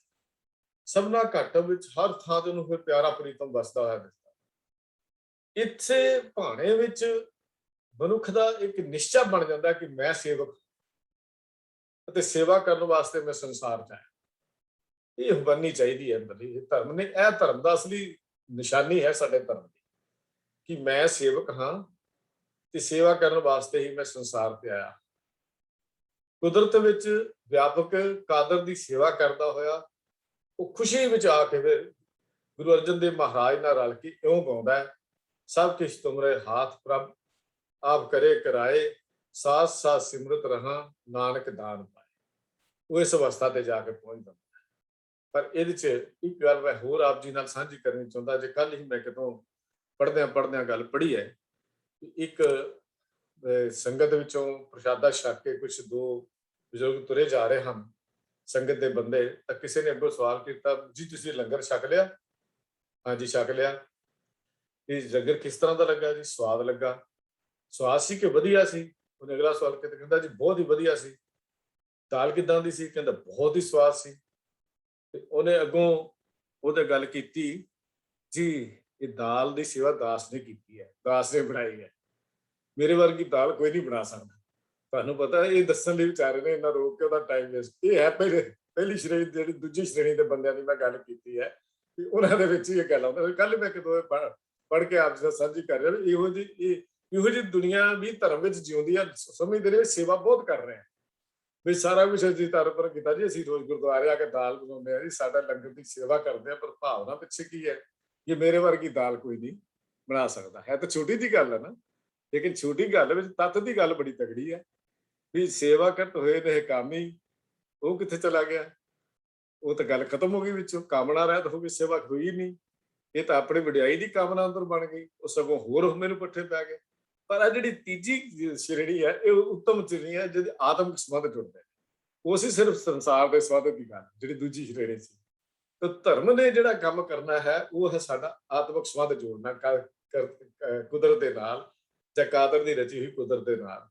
ਸਭਨਾ ਘਾਟਾਂ ਵਿੱਚ ਹਰ ਥਾਂ ਤੇ ਉਹਨੂੰ ਫਿਰ ਪਿਆਰਾ ਪ੍ਰੀਤਮ ਵਸਦਾ ਹੋਇਆ ਦਿਸਦਾ। ਇੱਥੇ ਭਾਣੇ ਵਿੱਚ ਮਨੁੱਖ ਦਾ ਇੱਕ ਨਿਸ਼ਚਾ ਬਣ ਜਾਂਦਾ ਕਿ ਮੈਂ ਸੇਵਕ ਅਤੇ ਸੇਵਾ ਕਰਨ ਵਾਸਤੇ ਮੈਂ ਸੰਸਾਰ ਚ ਆਇਆ। ਇਹ ਬਣਨੀ ਚਾਹੀਦੀ ਹੈ ਅੰਦਰਲੀ। ਇਹ ਧਰਮ ਨੇ, ਇਹ ਧਰਮ ਦਾ ਅਸਲੀ ਨਿਸ਼ਾਨੀ ਹੈ ਸਾਡੇ ਧਰਮ ਦੀ, ਕਿ ਮੈਂ ਸੇਵਕ ਹਾਂ ਤੇ ਸੇਵਾ ਕਰਨ ਵਾਸਤੇ ਹੀ ਮੈਂ ਸੰਸਾਰ ਤੇ ਆਇਆ। ਕੁਦਰਤ ਵਿੱਚ ਵਿਆਪਕ ਕਾਦਰ ਦੀ ਸੇਵਾ ਕਰਦਾ ਹੋਇਆ ਉਹ ਖੁਸ਼ੀ ਵਿੱਚ ਆ ਕੇ ਫਿਰ ਗੁਰੂ ਅਰਜਨ ਦੇਵ ਮਹਾਰਾਜ ਨਾਲ ਰਲ ਕੇ ਇਉਂ ਗਾਉਂਦਾ ਹੈ, ਸਭ ਕਿਛ ਤੁਮਰੇ ਹਾਥ ਪ੍ਰਭ ਆਪ ਕਰੇ ਕਰਾਏ, ਸਾਥ ਸਾਥ ਸਿਮਰਤ ਰਹਾ ਨਾਨਕ ਦਾਨ ਪਾਏ। ਉਹ ਇਸ ਅਵਸਥਾ ਤੇ ਜਾ ਕੇ ਪਹੁੰਚ ਜਾਂਦਾ। ਪਰ ਇਹਦੇ ਚ ਇੱਕ ਗੱਲ ਮੈਂ ਹੋਰ ਆਪ ਜੀ ਨਾਲ ਸਾਂਝੀ ਕਰਨੀ ਚਾਹੁੰਦਾ। ਜੇ ਕੱਲ ਹੀ ਮੈਂ ਕਿਤੋਂ ਪੜ੍ਹਦਿਆਂ ਗੱਲ ਪੜ੍ਹੀ ਹੈ, ਇੱਕ ਸੰਗਤ ਵਿੱਚੋਂ ਪ੍ਰਸ਼ਾਦਾ ਛਕ ਕੇ ਕੁਝ ਦੋ ਬਜ਼ੁਰਗ ਤੁਰੇ ਜਾ ਰਹੇ ਹਨ, ਸੰਗਤ ਦੇ ਬੰਦੇ, ਤਾਂ ਕਿਸੇ ਨੇ ਅੱਗੋਂ ਸਵਾਲ ਕੀਤਾ, ਜੀ ਤੁਸੀਂ ਲੰਗਰ ਛਕ ਲਿਆ? ਹਾਂਜੀ ਛਕ ਲਿਆ। ਇਹ ਲੰਗਰ ਕਿਸ ਤਰ੍ਹਾਂ ਦਾ ਲੱਗਾ ਜੀ? ਸਵਾਦ ਲੱਗਾ। ਸਵਾਦ ਸੀ ਕਿ ਵਧੀਆ ਸੀ? ਉਹਨੇ ਅਗਲਾ ਸਵਾਲ ਕੀਤਾ, ਕਹਿੰਦਾ ਜੀ ਬਹੁਤ ਹੀ ਵਧੀਆ ਸੀ। ਦਾਲ ਕਿੱਦਾਂ ਦੀ ਸੀ? ਕਹਿੰਦਾ ਬਹੁਤ ਹੀ ਸਵਾਦ ਸੀ। ਤੇ ਉਹਨੇ ਅੱਗੋਂ ਉਹਦੇ ਗੱਲ ਕੀਤੀ, ਜੀ ਇਹ ਦਾਲ ਦੀ ਸੇਵਾ ਦਾਸ ਨੇ ਕੀਤੀ ਹੈ, ਦਾਸ ਨੇ ਬਣਾਈ ਹੈ, ਮੇਰੇ ਵਰਗੀ ਦਾਲ ਕੋਈ ਨਹੀਂ ਬਣਾ ਸਕਦਾ। ਤੁਹਾਨੂੰ ਪਤਾ ਇਹ ਦੱਸਣ ਲਈ ਵਿਚਾਰੇ ਨੇ ਇੰਨਾ ਰੋਕ ਕੇ ਉਹਦਾ ਟਾਈਮ ਵੇਸਟ। ਇਹ ਹੈ ਪਹਿਲੀ ਸ਼੍ਰੇਣੀ, ਜਿਹੜੀ ਦੂਜੀ ਸ਼੍ਰੇਣੀ ਦੇ ਬੰਦਿਆਂ ਦੀ ਮੈਂ ਗੱਲ ਕੀਤੀ ਹੈ, ਕਿ ਉਹਨਾਂ ਦੇ ਵਿੱਚ ਹੀ ਇਹ ਗੱਲ ਆਉਂਦਾ। ਕੱਲ ਮੈਂ ਕਿਦੋਂ ਪੜ੍ਹ ਕੇ ਆਪ ਜੀ ਨਾਲ ਸਾਂਝੀ ਕਰ ਰਿਹਾ, ਇਹੋ ਜਿਹੀ ਦੁਨੀਆ ਵੀ ਧਰਮ ਵਿੱਚ ਜਿਉਂਦੀ ਆ, ਸਮਝਦੇ ਨੇ ਸੇਵਾ ਬਹੁਤ ਕਰ ਰਹੇ ਆ ਵੀ ਸਾਰਾ ਕੁਛ ਅਸੀਂ ਧਰਮ ਪਰ ਕੀਤਾ ਜੀ, ਅਸੀਂ ਰੋਜ਼ ਗੁਰਦੁਆਰੇ ਆ ਕੇ ਦਾਲ ਬਣਾਉਂਦੇ ਆ ਜੀ, ਸਾਡਾ ਲੰਗਰ ਦੀ ਸੇਵਾ ਕਰਦੇ ਆ, ਪਰ ਭਾਵਨਾ ਪਿੱਛੇ ਕੀ ਹੈ ਕਿ ਮੇਰੇ ਵਰਗੀ ਦਾਲ ਕੋਈ ਨਹੀਂ ਬਣਾ ਸਕਦਾ। ਹੈ ਤਾਂ ਛੋਟੀ ਜਿਹੀ ਗੱਲ ਹੈ ਨਾ, ਲੇਕਿਨ ਛੋਟੀ ਗੱਲ ਵਿੱਚ ਤੱਤ ਦੀ ਗੱਲ ਬੜੀ ਤਗੜੀ ਹੈ ਵੀ ਸੇਵਾ ਕਰਤ ਹੋਏ ਨੇ ਕਾਮੀ, ਉਹ ਕਿੱਥੇ ਚਲਾ ਗਿਆ? ਉਹ ਤਾਂ ਗੱਲ ਖਤਮ ਹੋ ਗਈ ਵਿੱਚੋਂ, ਕਾਮਣਾ ਰਹਿਤ ਹੋ ਗਈ, ਸੇਵਾ ਹੋਈ ਨਹੀਂ। ਇਹ ਤਾਂ ਆਪਣੀ ਵਡਿਆਈ ਦੀ ਕਾਮਨਾ ਅੰਦਰ ਬਣ ਗਈ, ਉਹ ਸਗੋਂ ਹੋਰ ਮੈਨੂੰ ਪੱਠੇ ਪੈ ਗਏ। ਪਰ ਆ ਜਿਹੜੀ ਤੀਜੀ ਸ਼੍ਰੇਣੀ ਹੈ, ਇਹ ਉੱਤਮ ਸ਼੍ਰੇਣੀ ਹੈ ਜਿਹਦੇ ਆਤਮਿਕ ਸੰਬੰਧ ਜੁੜਦੇ, ਉਹ ਸੀ ਸਿਰਫ ਸੰਸਾਰ ਦੇ ਸੰਬੰਧ ਦੀ ਗੱਲ, ਜਿਹੜੀ ਦੂਜੀ ਸ਼੍ਰੇਣੀ ਸੀ। ਤਾਂ ਧਰਮ ਨੇ ਜਿਹੜਾ ਕੰਮ ਕਰਨਾ ਹੈ, ਉਹ ਹੈ ਸਾਡਾ ਆਤਮਿਕ ਸੰਬੰਧ ਜੋੜਨਾ ਕੁਦਰਤ ਦੇ ਨਾਲ, ਜਾਂ ਕਾਦਰ ਦੀ ਰਚੀ ਹੋਈ ਕੁਦਰਤ ਦੇ ਨਾਲ।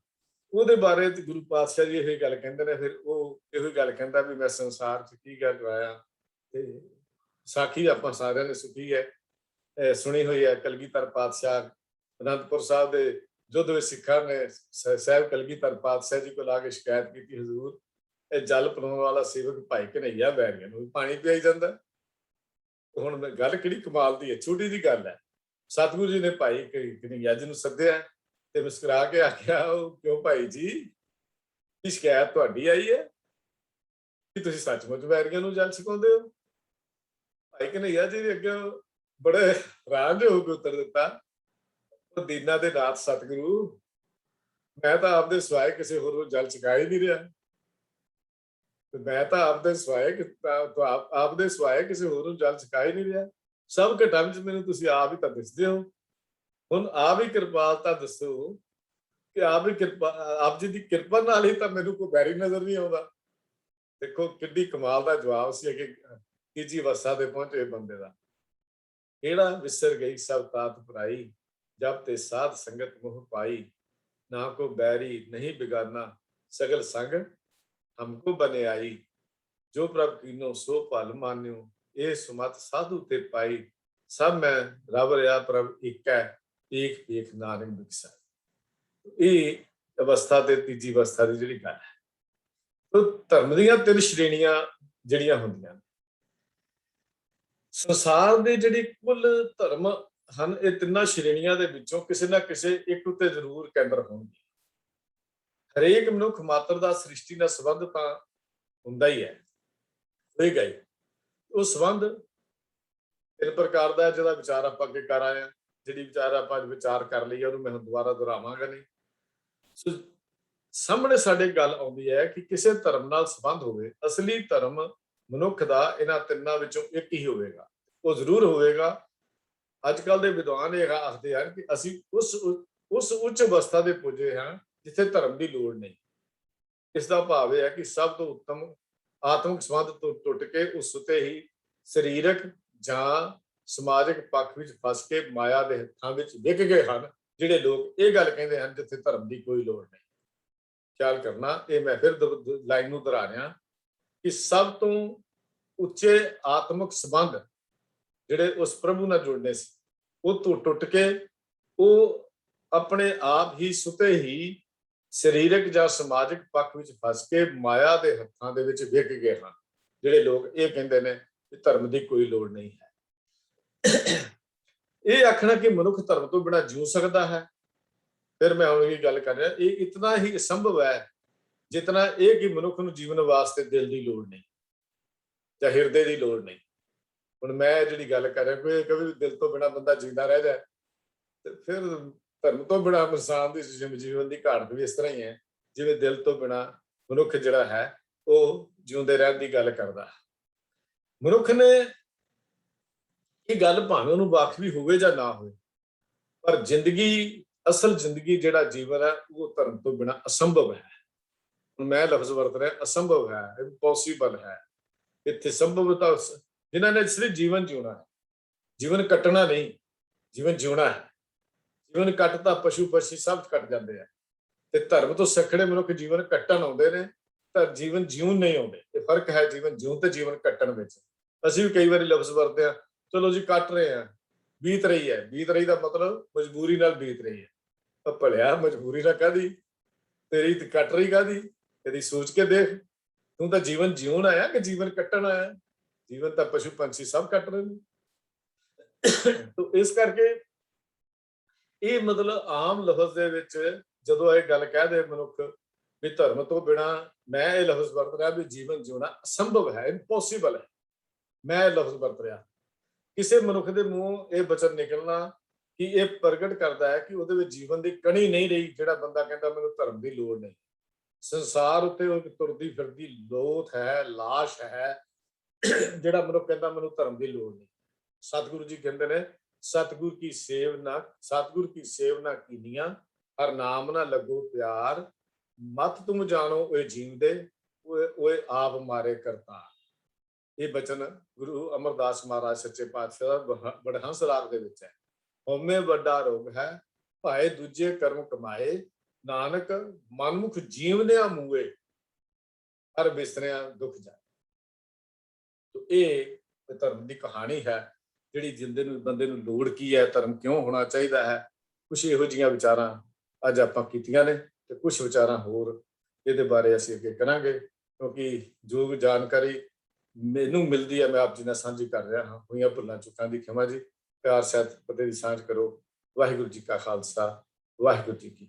ਉਹਦੇ ਬਾਰੇ ਗੁਰੂ ਪਾਤਸ਼ਾਹ ਜੀ ਇਹ ਗੱਲ ਕਹਿੰਦੇ ਨੇ, ਫਿਰ ਉਹ ਇਹੋ ਗੱਲ ਕਹਿੰਦਾ ਵੀ ਮੈਂ ਸੰਸਾਰ 'ਚ ਕੀ ਗੱਲ ਆਇਆ। ਤੇ ਸਾਖੀ ਆਪਾਂ ਸਾਰਿਆਂ ਨੇ ਸੁਣੀ ਹੈ, ਸੁਣੀ ਹੋਈ ਹੈ। ਕਲਗੀਧਰ ਪਾਤਸ਼ਾਹ ਅਨੰਦਪੁਰ ਸਾਹਿਬ ਦੇ ਯੁੱਧ ਵਿੱਚ ਸਿੱਖਾਂ ਨੇ ਸਾਹਿਬ ਕਲਗੀਧਰ ਪਾਤਸ਼ਾਹ ਜੀ ਕੋਲ ਆ ਕੇ ਸ਼ਿਕਾਇਤ ਕੀਤੀ, ਹਜ਼ੂਰ ਇਹ ਜਲ ਪਿਲਾਉਣ ਵਾਲਾ ਸੇਵਕ ਭਾਈ ਕਨ੍ਹਈਆ ਵੈਰੀਆਂ ਨੂੰ ਪਾਣੀ ਪਿਆਈ ਜਾਂਦਾ। ਹੁਣ ਗੱਲ ਕਿਹੜੀ ਕਮਾਲ ਦੀ ਹੈ, ਛੋਟੀ ਜਿਹੀ ਗੱਲ ਹੈ। ਸਤਿਗੁਰੂ ਜੀ ਨੇ ਭਾਈ ਕਨ੍ਹਈਆ ਜੀ ਨੂੰ ਸੱਦਿਆ ਤੇ ਮੁਸਕਰਾ ਕੇ ਆਖਿਆ, ਉਹ ਕਿਉਂ ਭਾਈ ਜੀ, ਕੀ ਸ਼ਿਕਾਇਤ ਤੁਹਾਡੀ ਆਈ ਹੈ ਕਿ ਤੁਸੀਂ ਸੱਚਮੁੱਚ ਵੈਰੀਆਂ ਨੂੰ ਜਲ ਛਕਾਉਂਦੇ ਹੋ? ਭਾਈ ਕਨ੍ਹਈਆ ਜੀ ਦੇ ਅੱਗੇ ਬੜੇ ਹੈਰਾਨ ਜਿਹੇ ਹੋ ਕੇ ਉੱਤਰ ਦਿੱਤਾ, ਉਹ ਦੀਨਾ ਦੇ ਨਾਥ ਸਤਿਗੁਰੂ, ਮੈਂ ਤਾਂ ਆਪਦੇ ਸਿਵਾਏ ਕਿਸੇ ਹੋਰ ਨੂੰ ਜਲ ਛਕਾ ਹੀ ਨਹੀਂ ਰਿਹਾ। ਮੈਂ ਤਾਂ ਆਪਦੇ ਸਿਵਾਏ ਕਿਸੇ ਹੋਰ ਨੂੰ ਜਲ ਛਕਾ ਹੀ ਨਹੀਂ ਰਿਹਾ। ਸਭ ਘਟਾਂ ਵਿੱਚ ਮੈਨੂੰ ਤੁਸੀਂ ਆਪ ਹੀ ਤਾਂ ਦਿਸਦੇ ਹੋ। ਹੁਣ ਆਪ ਹੀ ਕਿਰਪਾਲਤਾ ਦੱਸੋ ਕਿ ਆਪ ਜੀ ਦੀ ਕਿਰਪਾ ਨਾਲ ਹੀ ਤਾਂ ਮੈਨੂੰ ਕੋਈ ਵੈਰੀ ਨਜ਼ਰ ਨਹੀਂ ਆਉਂਦਾ। ਦੇਖੋ ਕਿੰਨੀ ਕਮਾਲ ਦਾ ਜਵਾਬ ਸੀ ਕਿ ਤੀਜੀ ਅਵਸਥਾ ਤੇ ਪਹੁੰਚੇ ਬੰਦੇ ਦਾ। ਕਿਹੜਾ ਵਿਸਰ ਗਈ ਸਭ ਤਾਤ ਭਰਾਈ, ਜਬ ਤੇ ਸਾਧ ਸੰਗਤ ਮੋਹ ਪਾਈ, ਨਾ ਕੋ ਬੈਰੀ ਨਹੀਂ ਬਿਗਾਨਾ, ਸਗਲ ਸੰਗ हमको बने आई, जो प्रभ कीनो सो भल मान्यो, ये सुमत साधु ते पाई, सब मैं रब रहा प्रभ एक है, एक एक नानक बिकसा। ਇਹ ਅਵਸਥਾ ਤੇ ਤੀਜੀ ਅਵਸਥਾ ਦੀ ਜਿਹੜੀ ਗੱਲ ਹੈ, ਤਾਂ ਧਰਮ ਦੀਆਂ ਤਿੰਨ ਸ਼੍ਰੇਣੀਆਂ ਜਿਹੜੀਆਂ ਹੁੰਦੀਆਂ ਨੇ। ਸੰਸਾਰ ਦੇ ਜਿਹੜੇ ਕੁੱਲ ਧਰਮ ਹਨ, ਇਹ ਤਿੰਨਾਂ ਸ਼੍ਰੇਣੀਆਂ ਦੇ ਵਿੱਚੋਂ ਕਿਸੇ ਨਾ ਕਿਸੇ ਇੱਕ ਉੱਤੇ ਜ਼ਰੂਰ ਕੇਂਦਰ ਹੋਣਗੇ। ਹਰੇਕ ਮਨੁੱਖ ਮਾਤਰ ਦਾ ਸ੍ਰਿਸ਼ਟੀ ਨਾਲ ਸੰਬੰਧ ਤਾਂ ਹੁੰਦਾ ਹੀ ਹੈ, ਹੋਏਗਾ ਹੀ। ਉਹ ਸੰਬੰਧ ਤਿੰਨ ਪ੍ਰਕਾਰ ਦਾ, ਜਿਹਦਾ ਵਿਚਾਰ ਆਪਾਂ ਅੱਗੇ ਕਰ ਆਏ ਹਾਂ। ਜਿਹੜੀ ਵਿਚਾਰ ਆਪਾਂ ਵਿਚਾਰ ਕਰ ਲਈ ਉਹਨੂੰ ਮੈਂ ਦੁਬਾਰਾ ਦੁਹਰਾਵਾਂਗਾ ਨਹੀਂ। ਸੋ ਸਾਹਮਣੇ ਸਾਡੇ ਗੱਲ ਆਉਂਦੀ ਹੈ ਕਿ ਕਿਸੇ ਧਰਮ ਨਾਲ ਸੰਬੰਧ ਹੋਵੇ, ਅਸਲੀ ਧਰਮ ਮਨੁੱਖ ਦਾ ਇਹਨਾਂ ਤਿੰਨਾਂ ਵਿੱਚੋਂ ਇੱਕ ਹੀ ਹੋਵੇਗਾ। ਉਹ ਜ਼ਰੂਰ ਹੋਵੇਗਾ। ਅੱਜ ਕੱਲ੍ਹ ਦੇ ਵਿਦਵਾਨ ਇਹ ਆਖਦੇ ਹਨ ਕਿ ਅਸੀਂ ਉਸ ਉੱਚ ਅਵਸਥਾ ਦੇ ਪੁੱਜੇ ਹਾਂ ਜਿੱਥੇ ਧਰਮ ਦੀ ਲੋੜ ਨਹੀਂ। ਇਸ ਦਾ ਭਾਵ ਇਹ ਹੈ ਕਿ ਸਭ ਤੋਂ ਉੱਤਮ ਆਤਮਿਕ ਸੰਬੰਧ ਤੋਂ ਟੁੱਟ ਕੇ ਉਸ ਉੱਤੇ ਹੀ ਸਰੀਰਕ ਜਾਂ ਸਮਾਜਿਕ ਪੱਖ ਵਿੱਚ ਫਸ ਕੇ ਮਾਇਆ ਦੇ ਹੱਥਾਂ ਵਿੱਚ ਵਿਕ ਗਏ ਹਨ ਜਿਹੜੇ ਲੋਕ ਇਹ ਗੱਲ ਕਹਿੰਦੇ ਹਨ ਜਿੱਥੇ ਧਰਮ ਦੀ ਕੋਈ ਲੋੜ ਨਹੀਂ। ਖਿਆਲ ਕਰਨਾ, ਇਹ ਮੈਂ ਫਿਰ ਲਾਈਨ ਨੂੰ ਦੁਹਰਾ ਰਿਹਾ ਕਿ ਸਭ ਤੋਂ ਉੱਚੇ ਆਤਮਿਕ ਸੰਬੰਧ ਜਿਹੜੇ ਉਸ ਪ੍ਰਭੂ ਨਾਲ ਜੁੜਨੇ ਸੀ, ਉਹ ਤੋਂ ਟੁੱਟ ਕੇ ਉਹ ਆਪਣੇ ਆਪ ਹੀ ਸੁਤੇ ਹੀ ਸਰੀਰਕ ਜਾਂ ਸਮਾਜਿਕ ਪੱਖ ਵਿੱਚ ਫਸ ਕੇ ਮਾਇਆ ਦੇ ਹੱਥਾਂ ਦੇ ਵਿੱਚ ਵਿਕ ਗਏ ਹਨ ਜਿਹੜੇ ਲੋਕ ਇਹ ਕਹਿੰਦੇ ਨੇ ਕਿ ਧਰਮ ਦੀ ਕੋਈ ਲੋੜ ਨਹੀਂ ਹੈ। ਇਹ ਆਖਣਾ ਕਿ ਮਨੁੱਖ ਧਰਮ ਤੋਂ ਬਿਨਾਂ ਜੀਉ ਸਕਦਾ ਹੈ, ਫਿਰ ਮੈਂ ਹੁਣ ਇਹ ਗੱਲ ਕਰ ਰਿਹਾ, ਇਹ ਇਤਨਾ ਹੀ ਅਸੰਭਵ ਹੈ ਜਿਤਨਾ ਇਹ ਕਿ ਮਨੁੱਖ ਨੂੰ ਜੀਵਨ ਵਾਸਤੇ ਦਿਲ ਦੀ ਲੋੜ ਨਹੀਂ ਜਾਂ ਹਿਰਦੇ ਦੀ ਲੋੜ ਨਹੀਂ। ਹੁਣ ਮੈਂ ਜਿਹੜੀ ਗੱਲ ਕਰ ਰਿਹਾ, ਕੋਈ ਕਦੇ ਦਿਲ ਤੋਂ ਬਿਨਾਂ ਬੰਦਾ ਜਿੰਦਾ ਰਹਿ ਜਾਏ ਤੇ ਫਿਰ ਧਰਮ ਤੋਂ ਬਿਨਾਂ ਇਨਸਾਨ ਦੀ ਜੀਵਨ ਦੀ ਘਾਟ ਵੀ ਇਸ ਤਰ੍ਹਾਂ ਹੀ ਹੈ ਜਿਵੇਂ ਦਿਲ ਤੋਂ ਬਿਨਾਂ ਮਨੁੱਖ ਜਿਹੜਾ ਹੈ ਉਹ ਜਿਉਂਦੇ ਰਹਿਣ ਦੀ ਗੱਲ ਕਰਦਾ। ਮਨੁੱਖ ਨੇ ਇਹ ਗੱਲ ਭਾਵੇਂ ਉਹਨੂੰ ਵਾਕਫੀ ਹੋਵੇ ਜਾਂ ਨਾ ਹੋਵੇ, ਪਰ ਜ਼ਿੰਦਗੀ, ਅਸਲ ਜ਼ਿੰਦਗੀ ਜਿਹੜਾ ਜੀਵਨ ਹੈ ਉਹ ਧਰਮ ਤੋਂ ਬਿਨਾਂ ਅਸੰਭਵ ਹੈ। ਹੁਣ ਮੈਂ ਲਫ਼ਜ਼ ਵਰਤ ਰਿਹਾ ਅਸੰਭਵ ਹੈ, ਇੰਪੋਸੀਬਲ ਹੈ। ਇੱਥੇ ਸੰਭਵਤਾ ਜਿਨ੍ਹਾਂ ਨੇ ਸਿਰਫ ਜੀਵਨ ਜਿਉਣਾ ਹੈ, ਜੀਵਨ ਕੱਟਣਾ ਨਹੀਂ, ਜੀਵਨ ਜਿਉਣਾ ਹੈ। ਜੀਵਨ ਕੱਟ ਤਾਂ ਪਸ਼ੂ ਪਸ਼ੀ ਸਭ ਕੱਟ ਜਾਂਦੇ ਆ, ਤੇ ਧਰਮ ਤੋਂ ਸਖੜੇ ਮਨੁੱਖ ਜੀਵਨ ਕੱਟਣ ਆਉਂਦੇ ਨੇ ਤਾਂ ਜੀਵਨ ਜਿਉਣ ਨਹੀਂ ਆਉਂਦੇ। ਇਹ ਫਰਕ ਹੈ ਜੀਵਨ ਜਿਉਣ ਤੇ ਜੀਵਨ ਕੱਟਣ ਵਿੱਚ। ਅਸੀਂ ਵੀ ਕਈ ਵਾਰੀ ਲਫ਼ਜ਼ ਵਰਤਦੇ ਹਾਂ, ਚਲੋ ਜੀ ਕੱਟ ਰਹੇ ਹਾਂ, ਬੀਤ ਰਹੀ ਹੈ। ਬੀਤ ਰਹੀ ਦਾ ਮਤਲਬ ਮਜਬੂਰੀ ਨਾਲ ਬੀਤ ਰਹੀ ਹੈ। ਭਲਿਆ ਮਜਬੂਰੀ ਨਾਲ ਕਾਹਦੀ, ਤੇਰੀ ਤੇ ਕੱਟ ਰਹੀ ਕਾਹਦੀ? ਕਦੀ ਸੋਚ ਕੇ ਦੇਖ, ਤੂੰ ਤਾਂ ਜੀਵਨ ਜਿਉਣ ਆਇਆ ਕਿ ਜੀਵਨ ਕੱਟਣ ਆਇਆ? ਜੀਵਨ ਤਾਂ ਪਸ਼ੂ ਪੰਛੀ ਸਭ ਕੱਟ ਰਹੇ ਨੇ। ਇਸ ਕਰਕੇ ਇਹ ਮਤਲਬ ਆਮ ਲਫ਼ਜ਼ ਦੇ ਵਿੱਚ ਜਦੋਂ ਇਹ ਗੱਲ ਕਹਿ ਦੇ ਮਨੁੱਖ ਵੀ ਧਰਮ ਤੋਂ ਬਿਨਾਂ, ਮੈਂ ਇਹ ਲਫ਼ਜ਼ ਵਰਤ ਰਿਹਾ ਵੀ ਜੀਵਨ ਜਿਉਣਾ ਅਸੰਭਵ ਹੈ, ਇੰਪੋਸੀਬਲ ਹੈ। ਮੈਂ ਇਹ ਲਫ਼ਜ਼ ਵਰਤ ਰਿਹਾ। ਕਿਸੇ ਮਨੁੱਖ ਦੇ ਮੂੰਹ ਇਹ ਬਚਨ ਨਿਕਲਣਾ ਕਿ ਇਹ ਪ੍ਰਗਟ ਕਰਦਾ ਹੈ ਕਿ ਉਹਦੇ ਵਿੱਚ ਜੀਵਨ ਦੀ ਕਣੀ ਨਹੀਂ ਰਹੀ। ਜਿਹੜਾ ਬੰਦਾ ਕਹਿੰਦਾ ਮੈਨੂੰ ਧਰਮ ਦੀ ਲੋੜ ਨਹੀਂ, ਸੰਸਾਰ ਉੱਤੇ ਉਹ ਤੁਰਦੀ ਫਿਰਦੀ ਲੋਥ ਹੈ, ਲਾਸ਼ ਹੈ। ਜਿਹੜਾ ਮਨੁੱਖ ਕਹਿੰਦਾ ਮੈਨੂੰ ਧਰਮ ਦੀ ਲੋੜ ਨਹੀਂ, ਸਤਿਗੁਰੂ ਜੀ ਕਹਿੰਦੇ ਨੇ ਸਤਿਗੁਰ ਕੀ ਸੇਵ ਨਾ ਕੀਨੀਆਂ, ਹਰ ਨਾਮ ਨਾ ਲੱਗੋ ਪਿਆਰ, ਮਤ ਤੁਮ ਜਾਣੋ ਓਏ ਜੀਂਦੇ, ਓਏ ਆਪ ਮਾਰੇ ਕਰਤਾਰ। ਇਹ ਬਚਨ ਗੁਰੂ ਅਮਰਦਾਸ ਮਹਾਰਾਜ ਸੱਚੇ ਪਾਤਸ਼ਾਹ ਦਾ ਵਡਹੰਸ ਰਾਗ ਦੇ ਵਿੱਚ ਹੈ। ਹਉਮੈ ਵੱਡਾ ਰੋਗ ਹੈ, ਭਾਏ ਦੂਜੇ ਕਰਮ ਕਮਾਏ, ਨਾਨਕ ਮਨਮੁਖ ਜੀਵਨਿਆ ਮੂਏ, ਹਰ ਬਿਸਰਿਆਂ ਦੁੱਖ ਜਾਏ। ਤੋ ਇਹ ਧਰਮ ਦੀ ਕਹਾਣੀ ਹੈ, ਜਿਹੜੀ ਬੰਦੇ ਨੂੰ ਲੋੜ ਕੀ ਹੈ, ਧਰਮ ਕਿਉਂ ਹੋਣਾ ਚਾਹੀਦਾ ਹੈ। ਕੁਛ ਇਹੋ ਜਿਹੀਆਂ ਵਿਚਾਰਾਂ ਅੱਜ ਆਪਾਂ ਕੀਤੀਆਂ ਨੇ, ਤੇ ਕੁਛ ਵਿਚਾਰਾਂ ਹੋਰ ਇਹਦੇ ਬਾਰੇ ਅਸੀਂ ਅੱਗੇ ਕਰਾਂਗੇ, ਕਿਉਂਕਿ ਜੋ ਜਾਣਕਾਰੀ ਮੈਨੂੰ ਮਿਲਦੀ ਹੈ ਮੈਂ ਆਪ ਜੀ ਨਾਲ ਸਾਂਝੀ ਕਰ ਰਿਹਾ ਹਾਂ। ਹੋਈਆਂ ਭੁੱਲਾਂ ਚੁੱਕਾਂ ਦੀ ਖਿਮਾ ਜੀ। ਪਿਆਰ ਸਹਿਤ ਫਤਿਹ ਦੀ ਸਾਂਝ ਕਰੋ। ਵਾਹਿਗੁਰੂ ਜੀ ਕਾ ਖਾਲਸਾ, ਵਾਹਿਗੁਰੂ ਜੀ ਕੀ